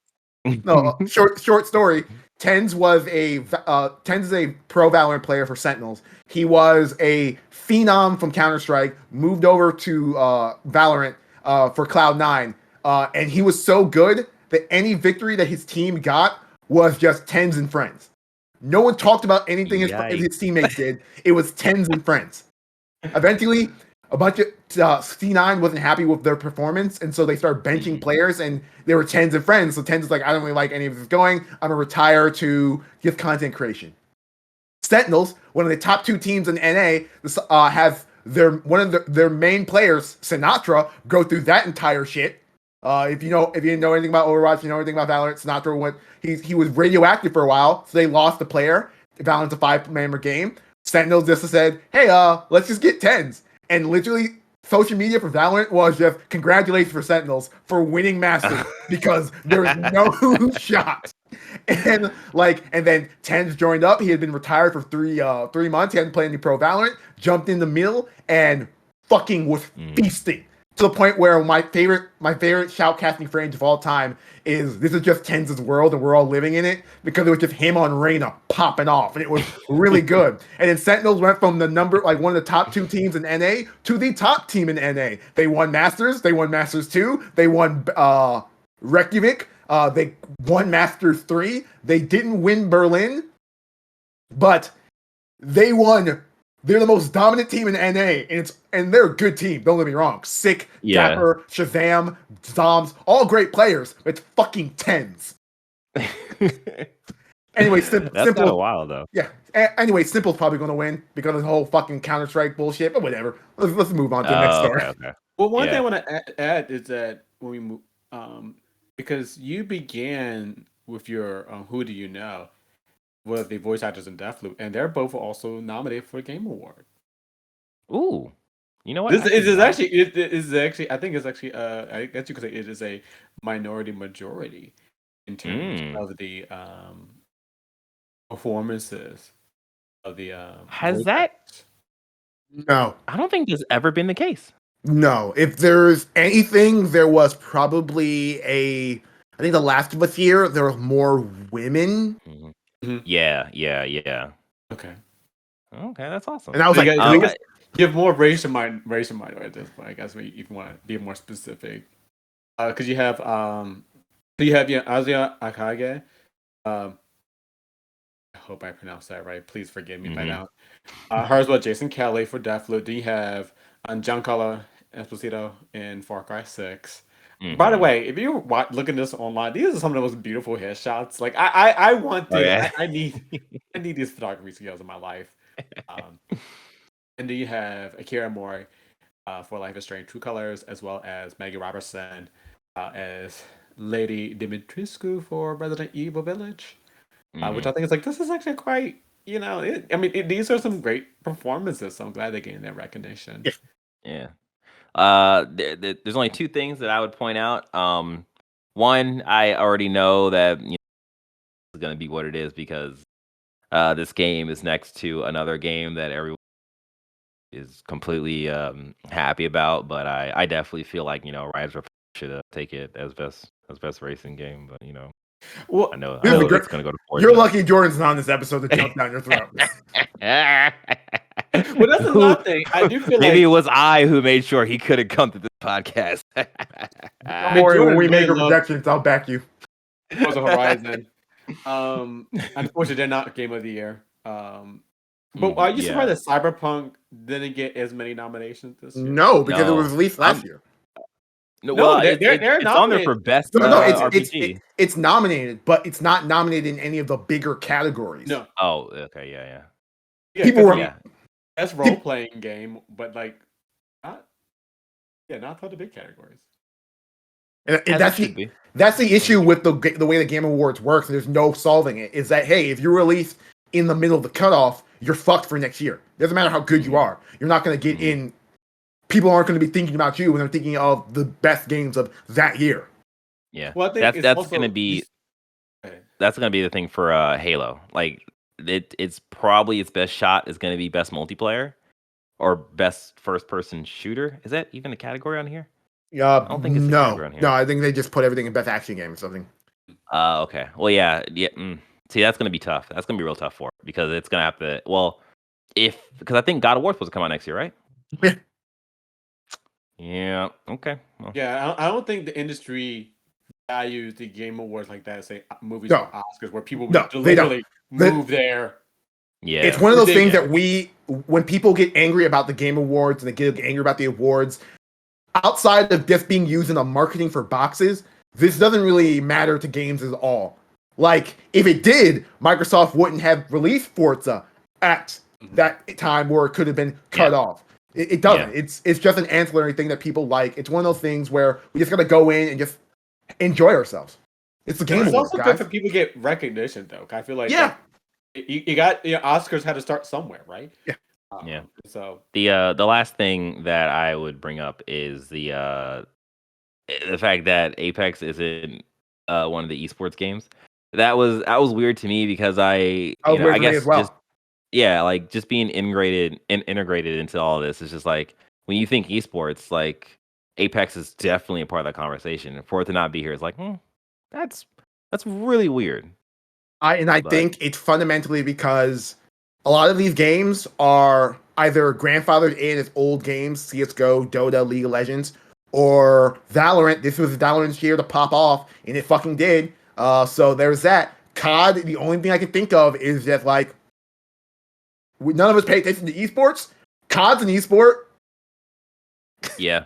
No, short story. Tens is a pro Valorant player for Sentinels. He was a phenom from Counter-Strike, moved over to Valorant for Cloud9, and he was so good that any victory that his team got was just Tens and friends. No one talked about anything his teammates did. It was Tens and friends. Eventually, a bunch of C9 wasn't happy with their performance, and so they started benching players, and they were Tens and friends. So Tens was like, I don't really like any of this going. I'm going to retire to just content creation. Sentinels, one of the top 2 teams in NA, has their main players, Sinatra, go through that entire shit. If you didn't know anything about Overwatch, you know anything about Valorant, Sinatra he was radioactive for a while, so they lost the player. Valorant's a 5-member game. Sentinels just said, hey, let's just get 10s. And literally, social media for Valorant was just congratulations for Sentinels for winning Masters because there was no shot. And then Tens joined up. He had been retired for 3 months. He hadn't played any pro Valorant. Jumped in the middle and fucking was feasting to the point where my favorite shoutcasting phrase of all time is "This is just Tens' world and we're all living in it," because it was just him on Reyna popping off and it was really good. And then Sentinels went from one of the top 2 teams in NA to the top team in NA. They won Masters. They won Masters 2. They won Reykjavik. They won Masters 3. They didn't win Berlin, but they won. They're the most dominant team in NA, and they're a good team. Don't get me wrong. Sick, Dapper, Shazam, Zoms, all great players. It's fucking Tens. Anyway, Simple. That's kind of wild, though. Yeah. Anyway, Simple's probably going to win because of the whole fucking Counter-Strike bullshit. But whatever. Let's move on to the next story. Okay. Well, one thing I want to add is that when we move, because you began with your Who Do You Know with the voice actors in Deathloop, and they're both also nominated for a Game Award. Ooh, you know what? This is actually I think it's actually I guess you could say it is a minority majority in terms of the performances of the Has voice that? actors. No. I don't think there's ever been the case. No. If there's anything, there was probably I think the Last of Us year, there were more women. Mm-hmm. Yeah. Okay. That's awesome. And I was So like, you have more racial minority at this point. I guess if you want to be more specific, because you have Asia Akage. I hope I pronounced that right. Please forgive me by now. Hers was Jason Kelly for Deathloop. Then you have Giancarlo Esposito in Far Cry 6. By the way, if you're looking at this online, these are some of the most beautiful headshots. Like I want this. yeah. I need these photography skills in my life. And then you have Akira Mori for Life is Strange: True Colors, as well as Maggie Robertson as Lady Dimitrescu for Resident Evil Village, which I think is like, this is actually quite, these are some great performances. So I'm glad they gained that recognition. Yeah. There's only 2 things that I would point out. One, I already know that it's going to be what it is because this game is next to another game that everyone is completely happy about. But I definitely feel like Rise of should take it as best racing game. But well, I know it's going to go to Fortnite. You're lucky Jordan's not on this episode to jump down your throat. Well, that's another thing. I do feel maybe it was I who made sure he couldn't come to this podcast. Don't worry, when we make our projections, I'll back you. Forza Horizon. Unfortunately, they're not Game of the Year. But are you surprised that Cyberpunk didn't get as many nominations this year? No, because it was released last year. No, it's on there for best RPG. It's nominated, but it's not nominated in any of the bigger categories. No. Oh, okay, yeah. People were that's role playing game, but like not for the big categories. And that's the issue with the way the Game Awards works. There's no solving it. Is that, hey, if you release in the middle of the cutoff, you're fucked for next year. Doesn't matter how good you are. You're not going to get in. People aren't going to be thinking about you when they're thinking of the best games of that year. Yeah, well, I think that's going to be the thing for Halo. Like it's probably its best shot is going to be best multiplayer or best first person shooter. Is that even a category on here? Yeah, I don't think it's a category on here. No, I think they just put everything in best action game or something. Okay. Well, yeah. See, that's going to be tough. That's going to be real tough for it because it's going to have to. Well, because I think God of War is supposed to come out next year, right? Yeah. Yeah. Okay. Well. Yeah, I don't think the industry values the Game Awards like that. Say movies or Oscars, where people literally move there. Yeah, it's one of those things that when people get angry about the Game Awards and they get angry about the awards, outside of just being used in a marketing for boxes, this doesn't really matter to games at all. Like, if it did, Microsoft wouldn't have released Forza at that time where it could have been cut off. It doesn't. It's just an ancillary thing that people like. It's one of those things where we just gotta go in and just enjoy ourselves. It's the game It's awards, also guys. good for people to get recognition, though. I feel like Yeah. you got Oscars had to start somewhere, right? Yeah. Yeah. So The last thing that I would bring up is the fact that Apex isn't one of the esports games. That was weird to me because I Weird for me guess as well. just like just being integrated into all of this is just like when you think esports, like Apex is definitely a part of that conversation. And for it to not be here is like, that's really weird. I But- think it's fundamentally because a lot of these games are either grandfathered in as old games, CS:GO, Dota, League of Legends, or Valorant. This was Valorant's year to pop off, and it fucking did. So there's that. COD, the only thing I can think of is that like none of us pay attention to esports. COD's an esport. Yeah,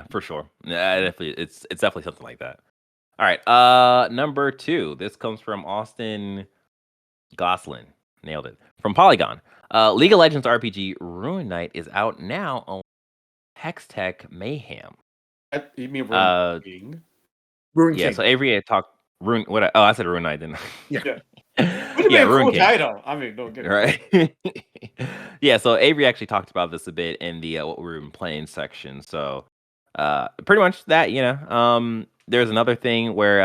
for sure. It's definitely something like that. All right, number 2. This comes from Austin Goslin. Nailed it. From Polygon. League of Legends RPG Ruined Night is out now on Hextech Mayhem. You mean Ruined King? Ruined Yeah, King. so Avery had talked Ruin. What? I said Ruined Night, didn't I? Yeah. Would Yeah, have been a Ruined cool King. title. I mean, don't get it. Right. Yeah, so Avery actually talked about this a bit in the what we've been playing section. So pretty much that, there's another thing where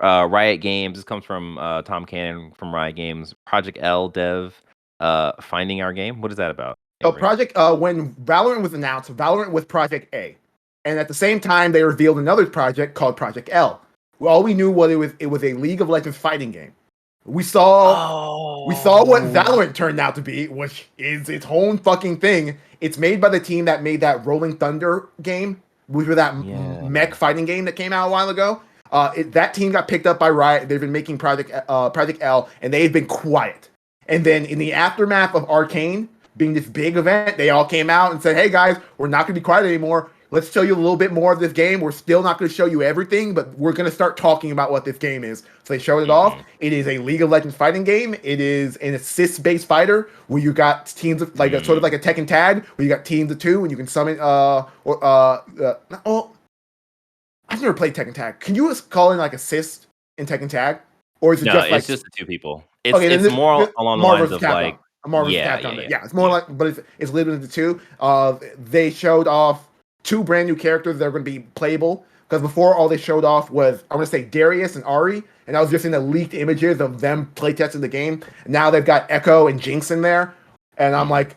Riot Games, this comes from Tom Cannon from Riot Games, Project L dev finding our game. What is that about? So Avery? Project when Valorant was announced, Valorant was Project A. And at the same time they revealed another project called Project L. Well, all we knew was it was a League of Legends fighting game. We saw what Valorant turned out to be, which is its own fucking thing. It's made by the team that made that Rolling Thunder game, which was that mech fighting game that came out a while ago. That team got picked up by Riot. They've been making Project L, and they've been quiet. And then in the aftermath of Arcane being this big event, they all came out and said, "Hey guys, we're not going to be quiet anymore. Let's show you a little bit more of this game. We're still not going to show you everything, but we're going to start talking about what this game is." So they showed it off. It is a League of Legends fighting game. It is an assist-based fighter where you got teams of, like sort of like a Tekken Tag, where you got teams of 2 and you can summon I've never played Tekken Tag. Can you call in like assist in Tekken Tag, or is it just like it's just the 2 people? It's more along the lines of like Marvel's Capcom. Yeah, it's more like, but it's limited to 2. They showed off 2 brand new characters that are going to be playable. Because before, all they showed off was, I want to say, Darius and Ari, and that was just in the leaked images of them playtesting the game. Now they've got Echo and Jinx in there, and I'm like,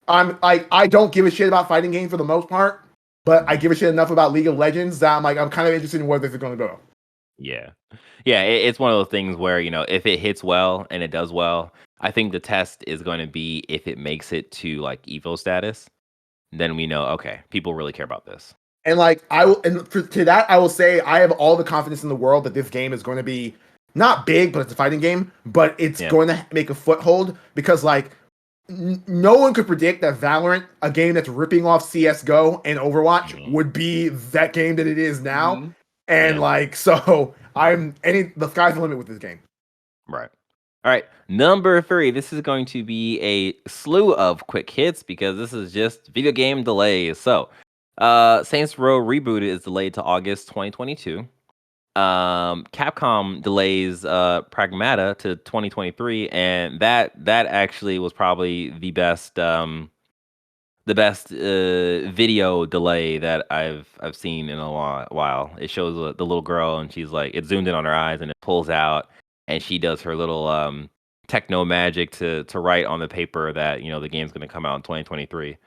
I don't give a shit about fighting games for the most part, but I give a shit enough about League of Legends that I'm kind of interested in where this is going to go. Yeah. It's one of those things where if it hits well and it does well, I think the test is going to be if it makes it to like Evo status, then we know, okay, people really care about this. And like I will say I have all the confidence in the world that this game is going to be not big, but it's a fighting game, but it's going to make a foothold because like no one could predict that Valorant, a game that's ripping off CS:GO and Overwatch, would be that game that it is now. And like so, the sky's the limit with this game. Right. All right, number 3. This is going to be a slew of quick hits because this is just video game delays. So, Saints Row Reboot is delayed to August 2022. Capcom delays Pragmata to 2023, and that actually was probably the best video delay that I've seen in a while. It shows the little girl, and she's like, it zoomed in on her eyes, and it pulls out, and she does her little techno magic to write on the paper that the game's going to come out in 2023.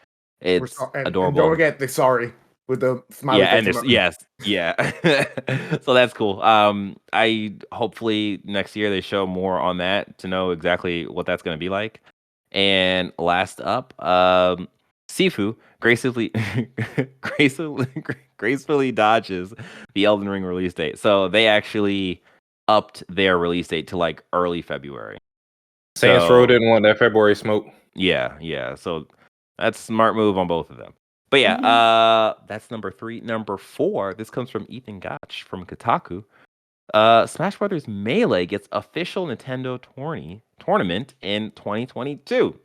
It's adorable. And don't forget the sorry with the smiley. Yeah, and so that's cool. I hopefully next year they show more on that to know exactly what that's going to be like. And last up, Sifu gracefully dodges the Elden Ring release date. So they actually upped their release date to like early February. Saints Row didn't want that February smoke. Yeah. So that's a smart move on both of them. But yeah, that's number 3. Number 4, this comes from Ethan Gotch from Kotaku. Smash Brothers Melee gets official Nintendo tournament in 2022.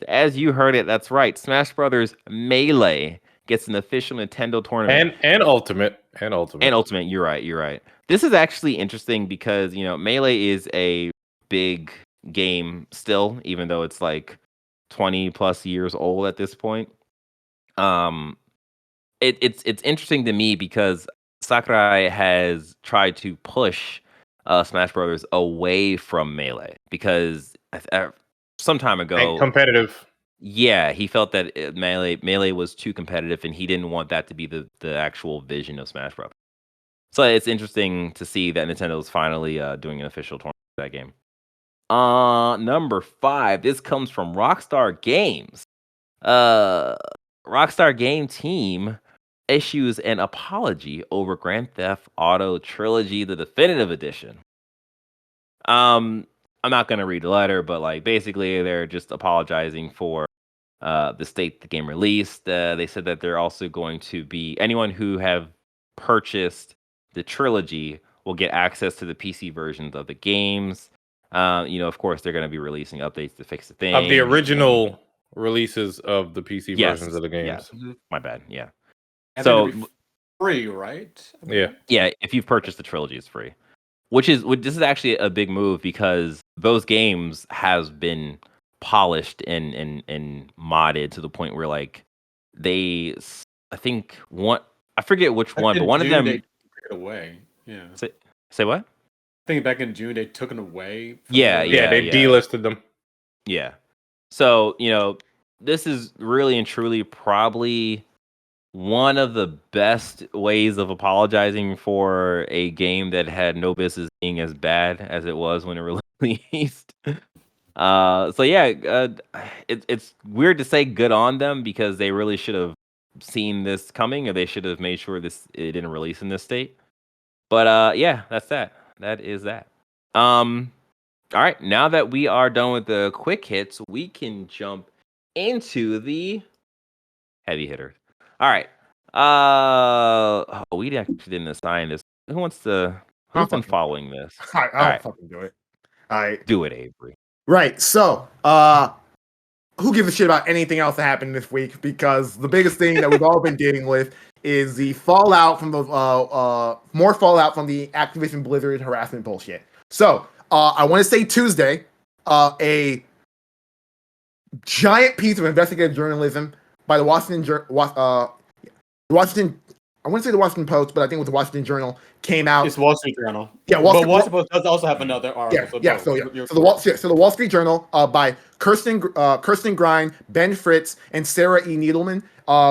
As you heard it, that's right. Smash Brothers Melee gets an official Nintendo tournament. And Ultimate. And Ultimate, you're right. This is actually interesting because, Melee is a big game still, even though it's like 20 plus years old at this point. It's interesting to me because Sakurai has tried to push Smash Brothers away from Melee because some time ago, And competitive. yeah, he felt that Melee was too competitive, and he didn't want that to be the actual vision of Smash Bros. So it's interesting to see that Nintendo is finally doing an official tournament for that game. Number 5. This comes from Rockstar Games. Rockstar Game Team issues an apology over Grand Theft Auto Trilogy, the definitive edition. I'm not gonna read the letter, but like basically they're just apologizing for the state the game released. They said that they're also going to be anyone who have purchased the trilogy will get access to the PC versions of the games. Of course, they're going to be releasing updates to fix the thing. Of the original releases of the PC Yes, versions of the games. Yeah. My bad. Yeah. And So it'll be free, right? Yeah. Yeah, if you've purchased the trilogy, it's free. This is actually a big move because those games have been polished and modded to the point where like I forget which Back one, in but one June, of them they took it away. Yeah. say what? I think back in June they took it away. Yeah, They delisted them. Yeah. So, this is really and truly probably one of the best ways of apologizing for a game that had no business being as bad as it was when it released. It's weird to say good on them because they really should have seen this coming, or they should have made sure it didn't release in this state. But yeah, that's that. That is that. All right, now that we are done with the quick hits, we can jump into the heavy hitters. All right. We actually didn't assign this. Who's been following this? I'll fucking do it. All right. Do it, Avery. Right. So, who gives a shit about anything else that happened this week? Because the biggest thing that we've all been dealing with is the fallout from the more fallout from the Activision Blizzard harassment bullshit. So, I want to say Tuesday, a giant piece of investigative journalism by the Washington. I wouldn't say the Washington Post, but I think it was the Washington Journal came out. It's Wall Street Journal. Yeah, Wall Street Post does also have another article. So the Wall Street Journal by Kirsten Grine, Ben Fritz, and Sarah E. Needleman,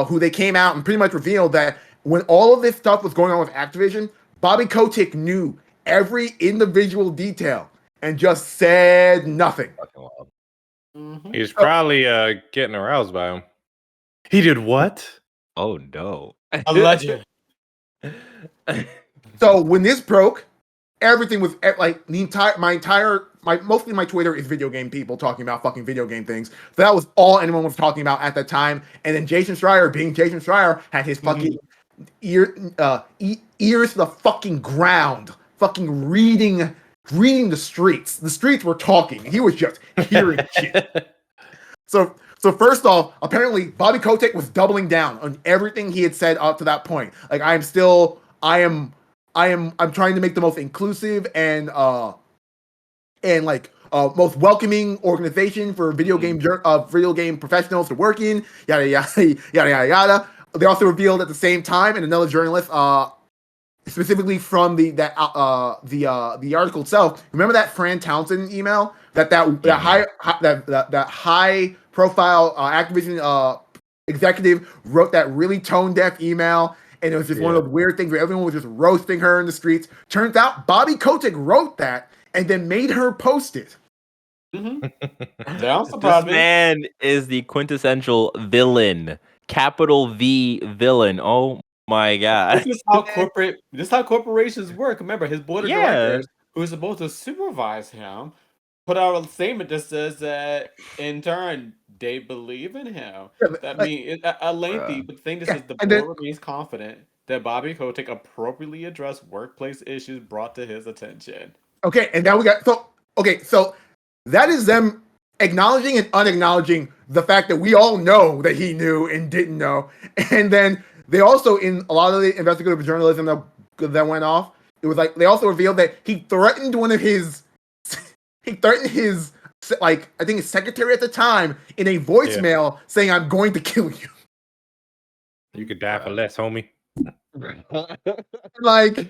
who they came out and pretty much revealed that when all of this stuff was going on with Activision, Bobby Kotick knew every individual detail and just said nothing. Mm-hmm. He's probably getting aroused by him. He did what? Oh no. Alleged. So when this broke, everything was like mostly my Twitter is video game people talking about fucking video game things. So that was all anyone was talking about at that time. And then Jason Schreier, being Jason Schreier, had his fucking ears to the fucking ground, fucking reading the streets. The streets were talking. He was just hearing shit. So first off, apparently Bobby Kotick was doubling down on everything he had said up to that point. Like I'm trying to make the most inclusive and most welcoming organization for video game professionals to work in. Yada yada yada yada yada. They also revealed at the same time, and another journalist, specifically from the article itself. Remember that Fran Townsend email that high profile Activision executive wrote that really tone deaf email, and it was just one of those weird things where everyone was just roasting her in the streets. Turns out Bobby Kotick wrote that and then made her post it. Mm-hmm. This man is the quintessential villain, capital V villain. Oh my god! This is how corporations work. Remember, his board of directors, who is supposed to supervise him, put out a statement that says that in turn they believe in him. Means a lengthy thing that says the board remains confident that Bobby Kotick appropriately addressed workplace issues brought to his attention. Okay, and now we got so that is them acknowledging and unacknowledging the fact that we all know that he knew and didn't know. And then they also, in a lot of the investigative journalism that went off, it was like they also revealed that he threatened like, I think his secretary at the time in a voicemail saying, "I'm going to kill you." You could die for less, homie. Like,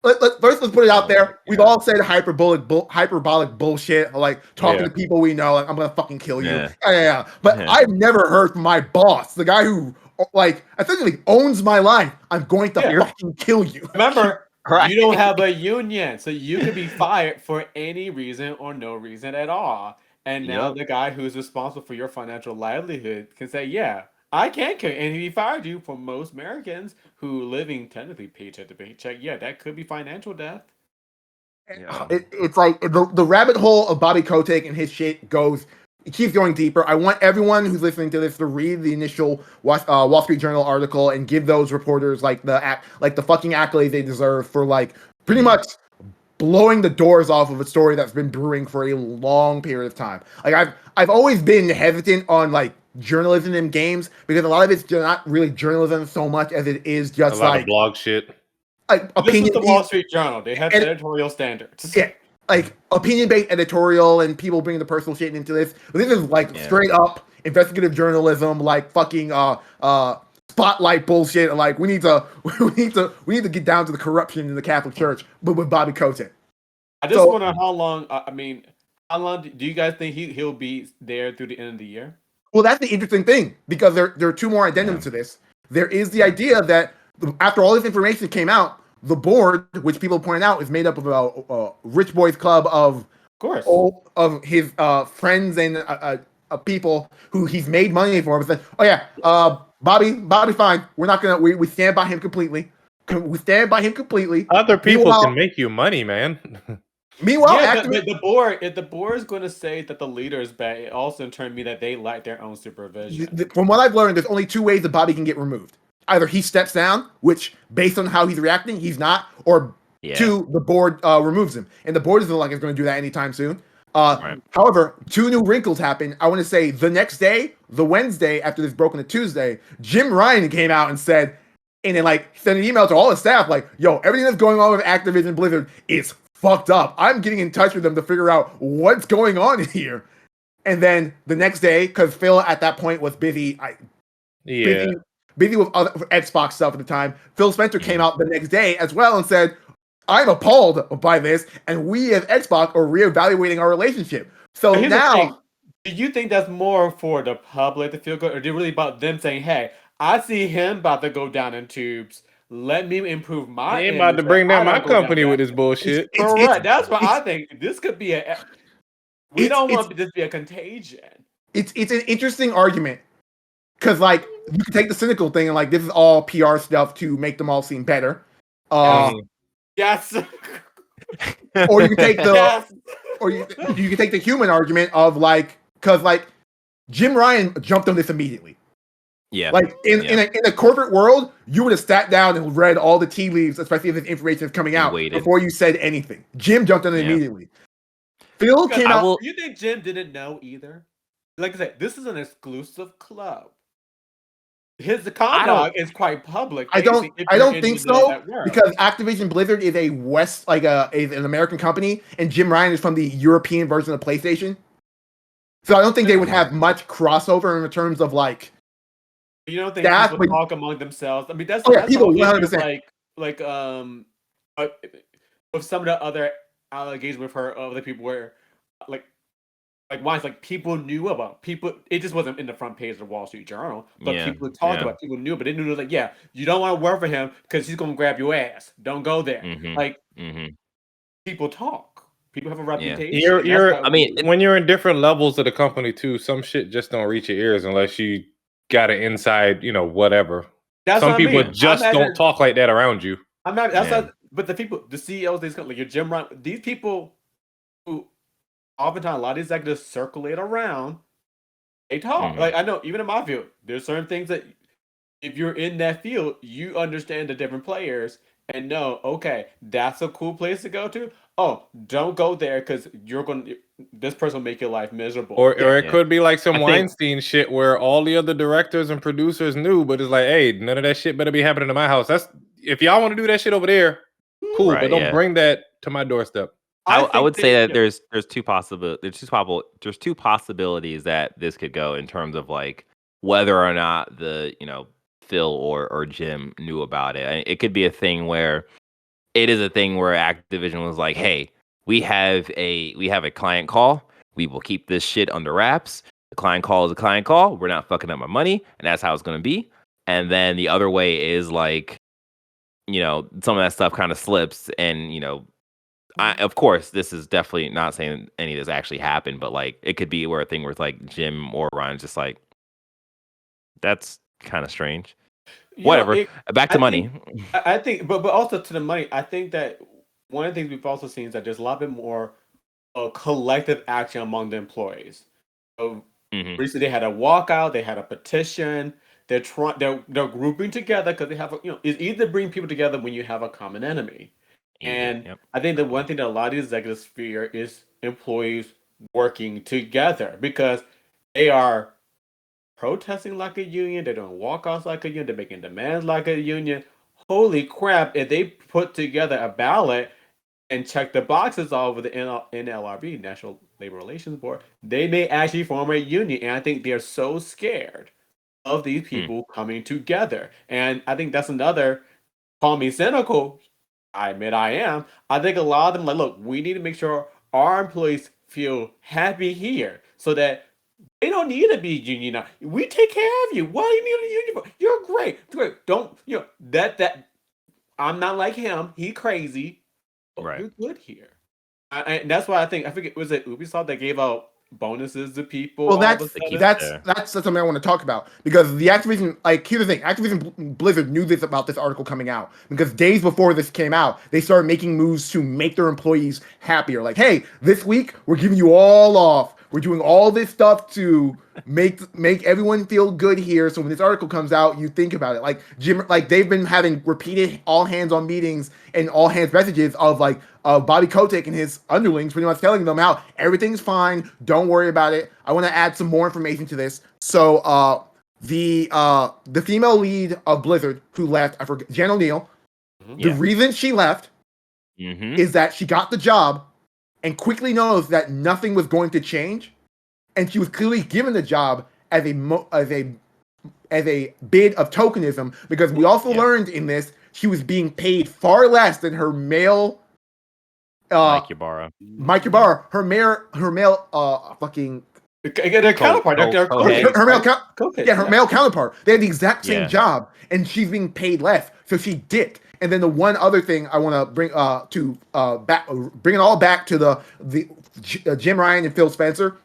let's put it out there. We've all said hyperbolic bullshit, like talking to people we know, like, "I'm gonna fucking kill you." Yeah. But I've never heard from my boss, the guy who, like, essentially owns my life, "I'm going to fucking kill you." Remember, you don't have a union, so you could be fired for any reason or no reason at all. And now the guy who's responsible for your financial livelihood can say, "Yeah, I can kill you." And he fired you. For most Americans who living technically paycheck to paycheck, yeah, that could be financial death. It's like the rabbit hole of Bobby Kotick and his shit it keeps going deeper. I want everyone who's listening to this to read the initial Wall Street Journal article and give those reporters like the fucking accolades they deserve for, like, pretty much blowing the doors off of a story that's been brewing for a long period of time. Like, I've always been hesitant on, like, journalism in games because a lot of it's not really journalism so much as it is just a lot of blog shit. Like, opinion. This is the Wall Street Journal. They have editorial standards. Yeah, like opinion-based editorial and people bringing the personal shit into this. This is like straight up investigative journalism, like fucking spotlight bullshit. Like, we need to get down to the corruption in the Catholic Church, but with Bobby Kotick. I just wonder how long. How long do you guys think he'll be there through the end of the year? Well, that's the interesting thing, because there are two more addendums to this. There is the idea that after all this information came out, the board, which people point out, is made up of a rich boys club of his friends and people who he's made money for. And said, "Oh yeah, Bobby, fine. We're not gonna. We stand by him completely. We stand by him completely." Other people can make you money, man. Meanwhile, if the board is going to say that the leader is bad, it also in turn means that they lack their own supervision. From what I've learned, there's only two ways that Bobby can get removed. Either he steps down, which based on how he's reacting, he's not, or two, the board removes him. And the board isn't like it's going to do that anytime soon. However, two new wrinkles happen. I want to say the next day, the Wednesday after this broke on a Tuesday, Jim Ryan came out and said, and then like sent an email to all the staff like, "Yo, everything that's going on with Activision Blizzard is fucked up. I'm getting in touch with them to figure out what's going on here." And then the next day, because Phil at that point was busy with other Xbox stuff at the time, Phil Spencer came out the next day as well and said, "I'm appalled by this, and we as Xbox are reevaluating our relationship." So now, do you think that's more for the public to feel good, or is it really about them saying, "Hey, I see him about to go down in tubes. Let me improve my." They ain't about to bring down my company with this bullshit. Correct. That's what I think. This could be we don't want this to be a contagion. It's an interesting argument. Because, like, you can take the cynical thing and, like, this is all PR stuff to make them all seem better. Yes. Or you can take you can take the human argument of, like, because, like, Jim Ryan jumped on this immediately. Yeah. Like, in a corporate world, you would have sat down and read all the tea leaves, especially if this information is coming out, before you said anything. Jim jumped on it immediately. Phil came out. You think Jim didn't know either? Like I said, this is an exclusive club. His conduct is quite public. I don't think so, because Activision Blizzard is an American company, and Jim Ryan is from the European version of PlayStation. So I don't think they would have much crossover in terms of, like. You don't think people talk among themselves? I mean, that's people 100%. Like with some of the other allegations with her, other people were like why people knew about people. It just wasn't in the front page of the Wall Street Journal, but people talked about. People knew, but they knew like, you don't want to work for him because he's gonna grab your ass. Don't go there. People talk. People have a reputation. When you're in different levels of the company too, some shit just don't reach your ears unless you got an inside, whatever. Some people just don't talk like that around you. I'm not. But the CEOs, these like your Jim Ryan, these people who. Oftentimes, a lot of these executives circulate around. They talk. Like, I know, even in my field, there's certain things that if you're in that field, you understand the different players and know, okay, that's a cool place to go to. Oh, don't go there because you're going to this person will make your life miserable. Or it Yeah. could be like some I think- Weinstein shit where all the other directors and producers knew, but it's like, hey, none of that shit better be happening to my house. That's if y'all want to do that shit over there, cool, Right, but don't yeah. bring that to my doorstep. I think would say that yeah. there's two possibilities that this could go in terms of like whether or not the Phil or Jim knew about it. It could be a thing where it is a thing where Activision was like, hey, we have a client call. We will keep this shit under wraps. The client call is a client call. We're not fucking up my money, and that's how it's going to be. And then the other way is like, some of that stuff kind of slips, and of course, this is definitely not saying any of this actually happened, but like it could be where a thing where it's like Jim or Ryan's just like, that's kind of strange. Whatever. Back to money. I think, but also to the money. I think that one of the things we've also seen is that there's a lot bit more collective action among the employees. So recently, they had a walkout. They had a petition. They're grouping together because they have it's easy to bring people together when you have a common enemy. And I think the one thing that a lot of the executives fear is employees working together because they are protesting like a union, they're doing walkouts like a union, they're making demands like a union. Holy crap, if they put together a ballot and check the boxes all over the NLRB, National Labor Relations Board, they may actually form a union. And I think they're so scared of these people coming together. And I think that's another, call me cynical, I admit I am. I think a lot of them like, look, we need to make sure our employees feel happy here so that they don't need to be unionized. We take care of you. Why do you need a union for? You're great. Don't that I'm not like him. He crazy. But Right. You're good here. And that's why I forget, was it Ubisoft that gave out bonuses to people? Well, all of a that's sudden? something I want to talk about because the Activision, like, here's the thing: Activision Blizzard knew this about this article coming out because days before this came out, they started making moves to make their employees happier. Like, hey, this week we're giving you all off. We're doing all this stuff to make everyone feel good here. So when this article comes out, you think about it. Like they've been having repeated all hands on meetings and all hands messages of Bobby Kotick and his underlings pretty much telling them how everything's fine. Don't worry about it. I want to add some more information to this. So the female lead of Blizzard who left, I forget, Jen O'Neill. The reason she left is that she got the job and quickly knows that nothing was going to change, and she was clearly given the job as a bid of tokenism because we also learned in this she was being paid far less than her male Mike Ybarra. her male fucking their counterpart. Her male counterpart. They had the exact same job, and she's being paid less, so she dipped. And then the one other thing I want to bring bring it all back to the Jim Ryan and Phil Spencer.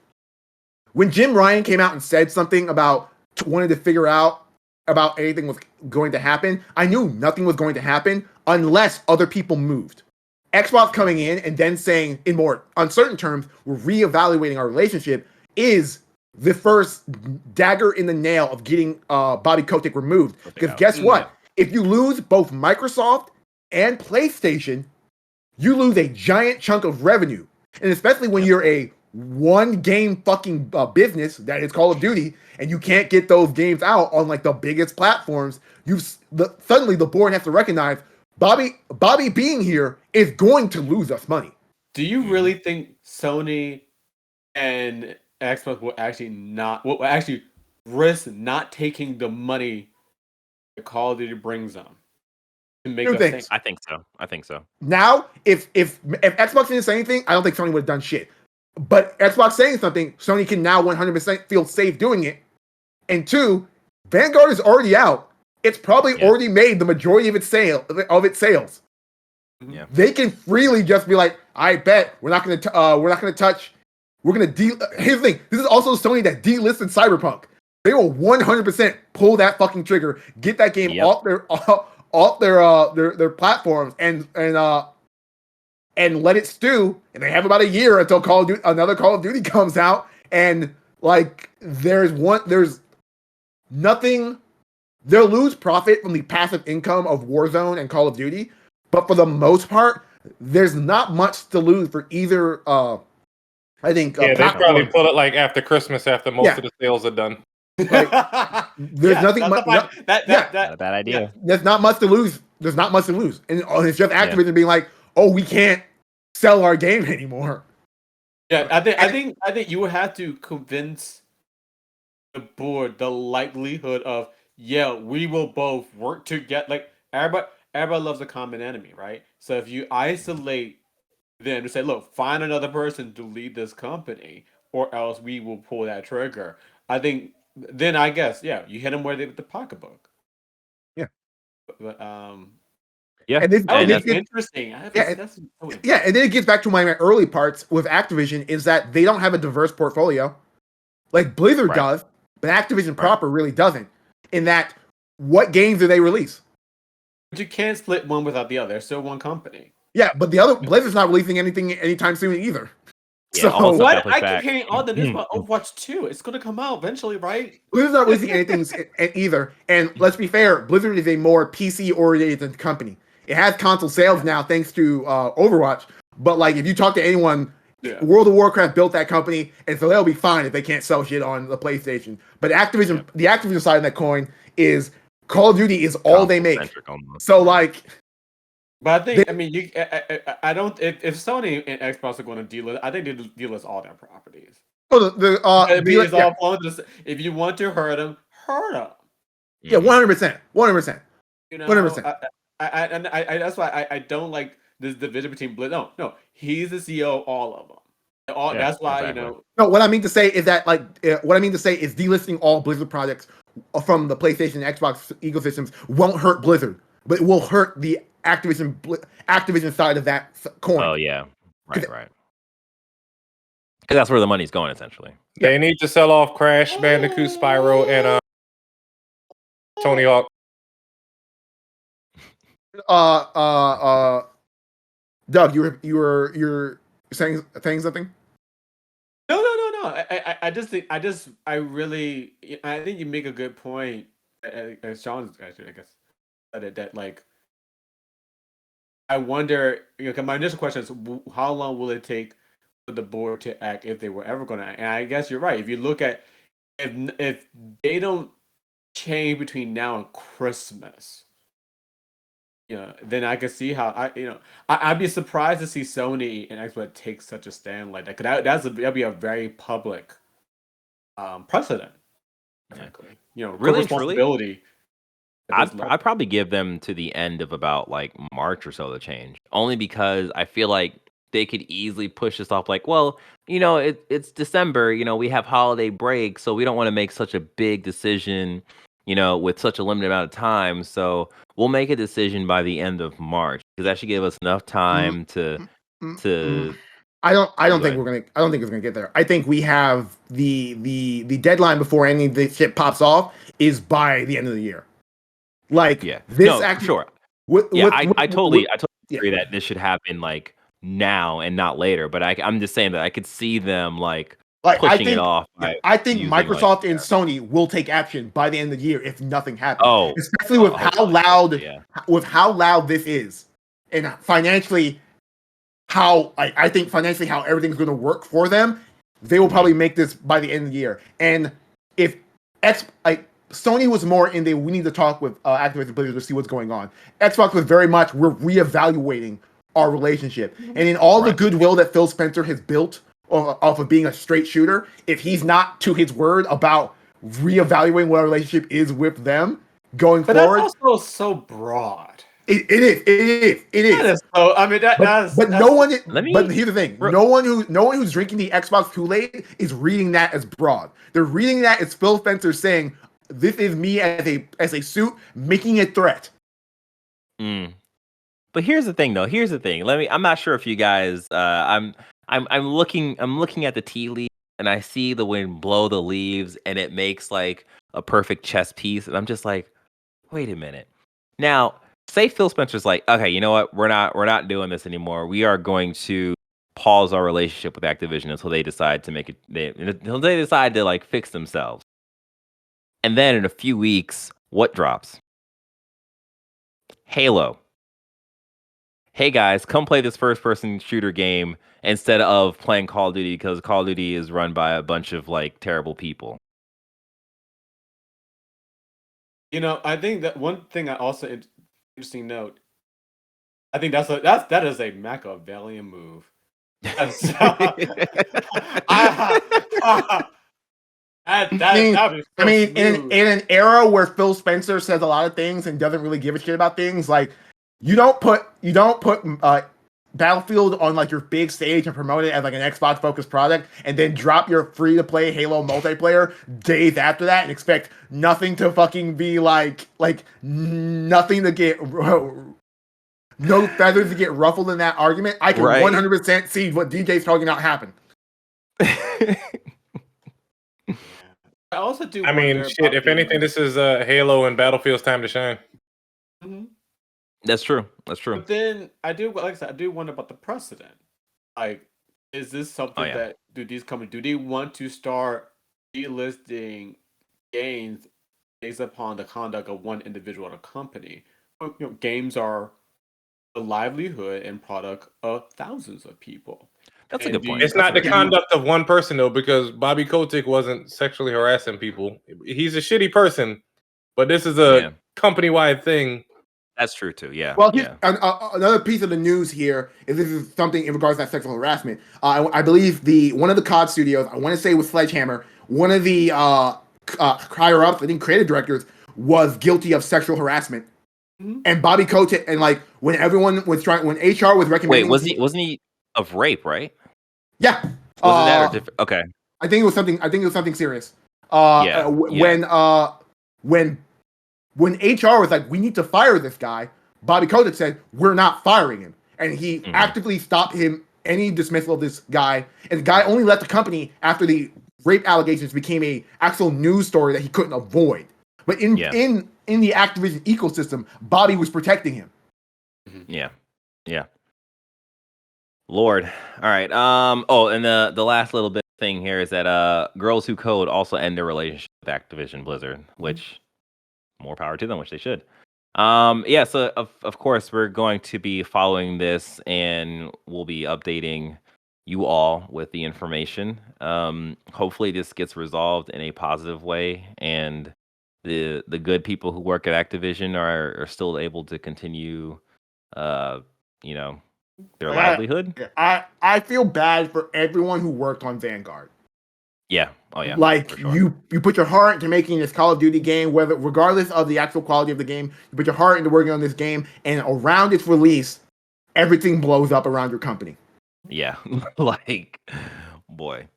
When Jim Ryan came out and said something about wanted to figure out about anything was going to happen, I knew nothing was going to happen unless other people moved. Xbox coming in and then saying in more uncertain terms, we're reevaluating our relationship is the first dagger in the nail of getting Bobby Kotick removed. Because guess what? If you lose both Microsoft and PlayStation, you lose a giant chunk of revenue. And especially when you're a one game fucking business that is Call of Duty, and you can't get those games out on like the biggest platforms, suddenly the board has to recognize Bobby being here is going to lose us money. Do you really think Sony and Xbox will actually risk not taking the money that Call of Duty brings them to make us think? I think so. Now, if Xbox didn't say anything, I don't think Sony would have done shit. But Xbox saying something, Sony can now 100% feel safe doing it. And two, Vanguard is already out. It's probably already made the majority of its sales. Yeah. They can freely just be like, I bet we're not gonna touch. We're gonna here's the thing. This is also Sony that delisted Cyberpunk. They will 100% pull that fucking trigger, get that game off their platforms, and let it stew. And they have about a year until another Call of Duty comes out. And like, there's nothing. They'll lose profit from the passive income of Warzone and Call of Duty, but for the most part, there's not much to lose for either I think Yeah, they probably platform. pull it like after Christmas, after most Yeah. of the sales are done. There's nothing much. Not a bad idea. There's not much to lose. There's not much to lose, and it's just Yeah. Activision being like, "Oh, we can't sell our game anymore." Yeah, I think you would have to convince the board the likelihood of we will both work together. Like everybody loves a common enemy, right? So if you isolate them to say, look, find another person to lead this company, or else we will pull that trigger. I think then I guess you hit them where they with the pocketbook. Yeah. But Yeah, And this, oh, and that's this interesting. That's so yeah, and then it gets back to my early parts with Activision is that they don't have a diverse portfolio. Like Blizzard Right. does, but Activision proper really doesn't. In that, what games do they release? But you can't split one without the other. They're still one company. Yeah, but the other Blizzard's not releasing anything anytime soon either. Yeah, So all the stuff What? got pushed I keep back. hearing all the news about Overwatch 2. It's going to come out eventually, right? Blizzard's not releasing anything either. And let's be fair, Blizzard is a more PC oriented company. It has console sales now thanks to Overwatch. But like, if you talk to anyone, World of Warcraft built that company, and so they'll be fine if they can't sell shit on the PlayStation. But Activision, the Activision side of that coin is Call of Duty is all they make. So like, but I think I don't. If Sony and Xbox are going to delist, I think they delist all their properties. Oh, If you want to hurt them, hurt them. Yeah, 100%, 100%. You know, 100%. I that's why I don't like this division between Blizz. No, he's the CEO of all of them. That's why exactly. No, what I mean to say is that delisting all Blizzard projects from the PlayStation and Xbox ecosystems won't hurt Blizzard, but it will hurt the Activision side of that coin. Oh yeah, right. Because that's where the money's going, essentially. They need to sell off Crash Bandicoot, Spyro, and Tony Hawk. Doug, you're saying something? No. I just think I think you make a good point. As Sean's actually, I guess, said it that like I wonder. My initial question is, how long will it take for the board to act if they were ever going to act? And I guess you're right. If you look at if they don't change between now and Christmas, then I can see how I'd be surprised to see Sony and Xbox take such a stand like that. Cause that'd be a very public precedent. Frankly, really responsibility. I'd probably give them to the end of about like March or so to change. Only because I feel like they could easily push this off. Like, well, it's December. We have holiday break, so we don't want to make such a big decision. With such a limited amount of time. So we'll make a decision by the end of March because that should give us enough time to. I don't think it's gonna get there. I think we have the deadline before any of this shit pops off is by the end of the year. Like sure. I totally agree that this should happen like now and not later. But I'm just saying that I could see them like pushing it off. I think Microsoft and Sony will take action by the end of the year if nothing happens. Especially with how loud this is, and financially, I think financially how everything's going to work for them, they will probably make this by the end of the year. And if Sony was more in we need to talk with Activision Blizzard to see what's going on. Xbox was very much we're reevaluating our relationship, and in all the goodwill that Phil Spencer has built off of being a straight shooter, if he's not to his word about reevaluating what our relationship is with them going forward. That's also so broad. It is. That is so, But here's the thing: no one who's drinking the Xbox Kool-Aid is reading that as broad. They're reading that as Phil Spencer saying, "This is me as a suit making a threat." But here's the thing, though. I'm not sure if you guys. I'm looking at the tea leaves and I see the wind blow the leaves and it makes like a perfect chess piece, and I'm just like, wait a minute. Now, say Phil Spencer's like, okay, you know what? We're not doing this anymore. We are going to pause our relationship with Activision until they decide to until they decide to like fix themselves. And then in a few weeks, what drops? Halo. hey guys, come play this first-person shooter game instead of playing Call of Duty because Call of Duty is run by a bunch of like terrible people. I think that one thing I also interesting note. I think that is a Machiavellian move. That's, I mean, in an era where Phil Spencer says a lot of things and doesn't really give a shit about things, like you don't put Battlefield on like your big stage and promote it as like an Xbox focused product, and then drop your free to play Halo multiplayer days after that and expect nothing to fucking be like nothing to get no feathers to get ruffled in that argument. I can 100% see what DJ's talking about happen. I also do. I mean, shit. If anything, this is Halo and Battlefield's time to shine. Mm-hmm. That's true. That's true. But then I do, like I said, I do wonder about the precedent. Like, is this something that these companies do they want to start delisting games based upon the conduct of one individual or a company? Games are the livelihood and product of thousands of people. That's a good point. It's not the conduct of one person though, because Bobby Kotick wasn't sexually harassing people. He's a shitty person, but this is a company-wide thing. That's true too. Yeah. Well, another piece of the news here is this is something in regards to that sexual harassment. I believe one of the COD studios, I want to say with Sledgehammer, one of the higher ups, I think creative directors, was guilty of sexual harassment. Mm-hmm. And Bobby Kotick, and like when everyone was when HR was recommending, wasn't he of rape, right? Yeah. Was it that or different? Okay. I think it was something serious. When HR was like, we need to fire this guy, Bobby Kotick said, we're not firing him. And he actively stopped any dismissal of this guy. And the guy only left the company after the rape allegations became a actual news story that he couldn't avoid. But in the Activision ecosystem, Bobby was protecting him. Yeah. Yeah. Lord. All right. And the last little bit thing here is that Girls Who Code also end their relationship with Activision Blizzard, which more power to them, which they should. So of course we're going to be following this and we'll be updating you all with the information. Hopefully this gets resolved in a positive way and the good people who work at Activision are still able to continue their livelihood. I feel bad for everyone who worked on Vanguard. Yeah. Oh yeah. Like sure. you put your heart into making this Call of Duty game, regardless of the actual quality of the game, you put your heart into working on this game, and around its release, everything blows up around your company. Yeah. Like, boy.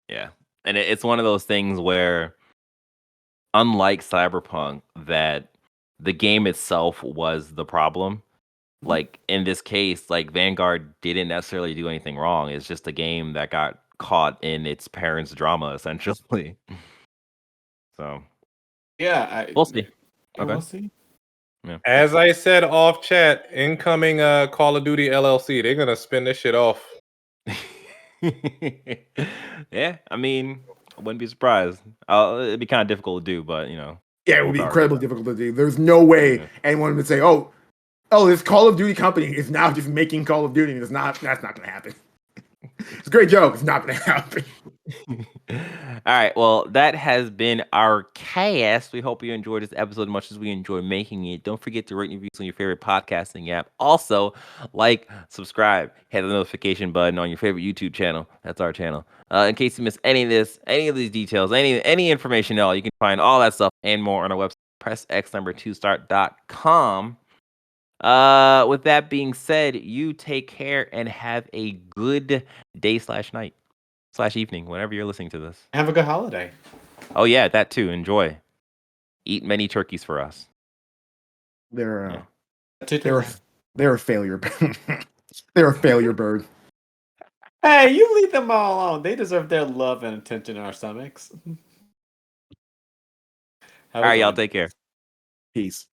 Yeah. And it's one of those things where, unlike Cyberpunk, that the game itself was the problem. Like in this case, like Vanguard didn't necessarily do anything wrong. It's just a game that got caught in its parents' drama, essentially. So, we'll see. Okay. We'll see. Yeah. As I said off chat, incoming Call of Duty LLC, they're gonna spin this shit off. Yeah, I mean, I wouldn't be surprised. It'd be kind of difficult to do, but yeah, it would be incredibly difficult to do. There's no way anyone would say, "Oh, this Call of Duty company is now just making Call of Duty." That's not going to happen. It's a great joke. It's not going to happen. All right. Well, that has been our cast. We hope you enjoyed this episode as much as we enjoy making it. Don't forget to rate and review on your favorite podcasting app. Also, like, subscribe, hit the notification button on your favorite YouTube channel. That's our channel. In case you miss any of these details, any information at all, you can find all that stuff and more on our website, pressx2start.com. With that being said, you take care and have a good day/night/evening, whenever you're listening to this. Have a good holiday. Oh yeah, that too. Enjoy. Eat many turkeys for us. They're a failure. They're a failure bird. Hey, you leave them all alone. They deserve their love and attention in our stomachs. All right, y'all take care. Peace.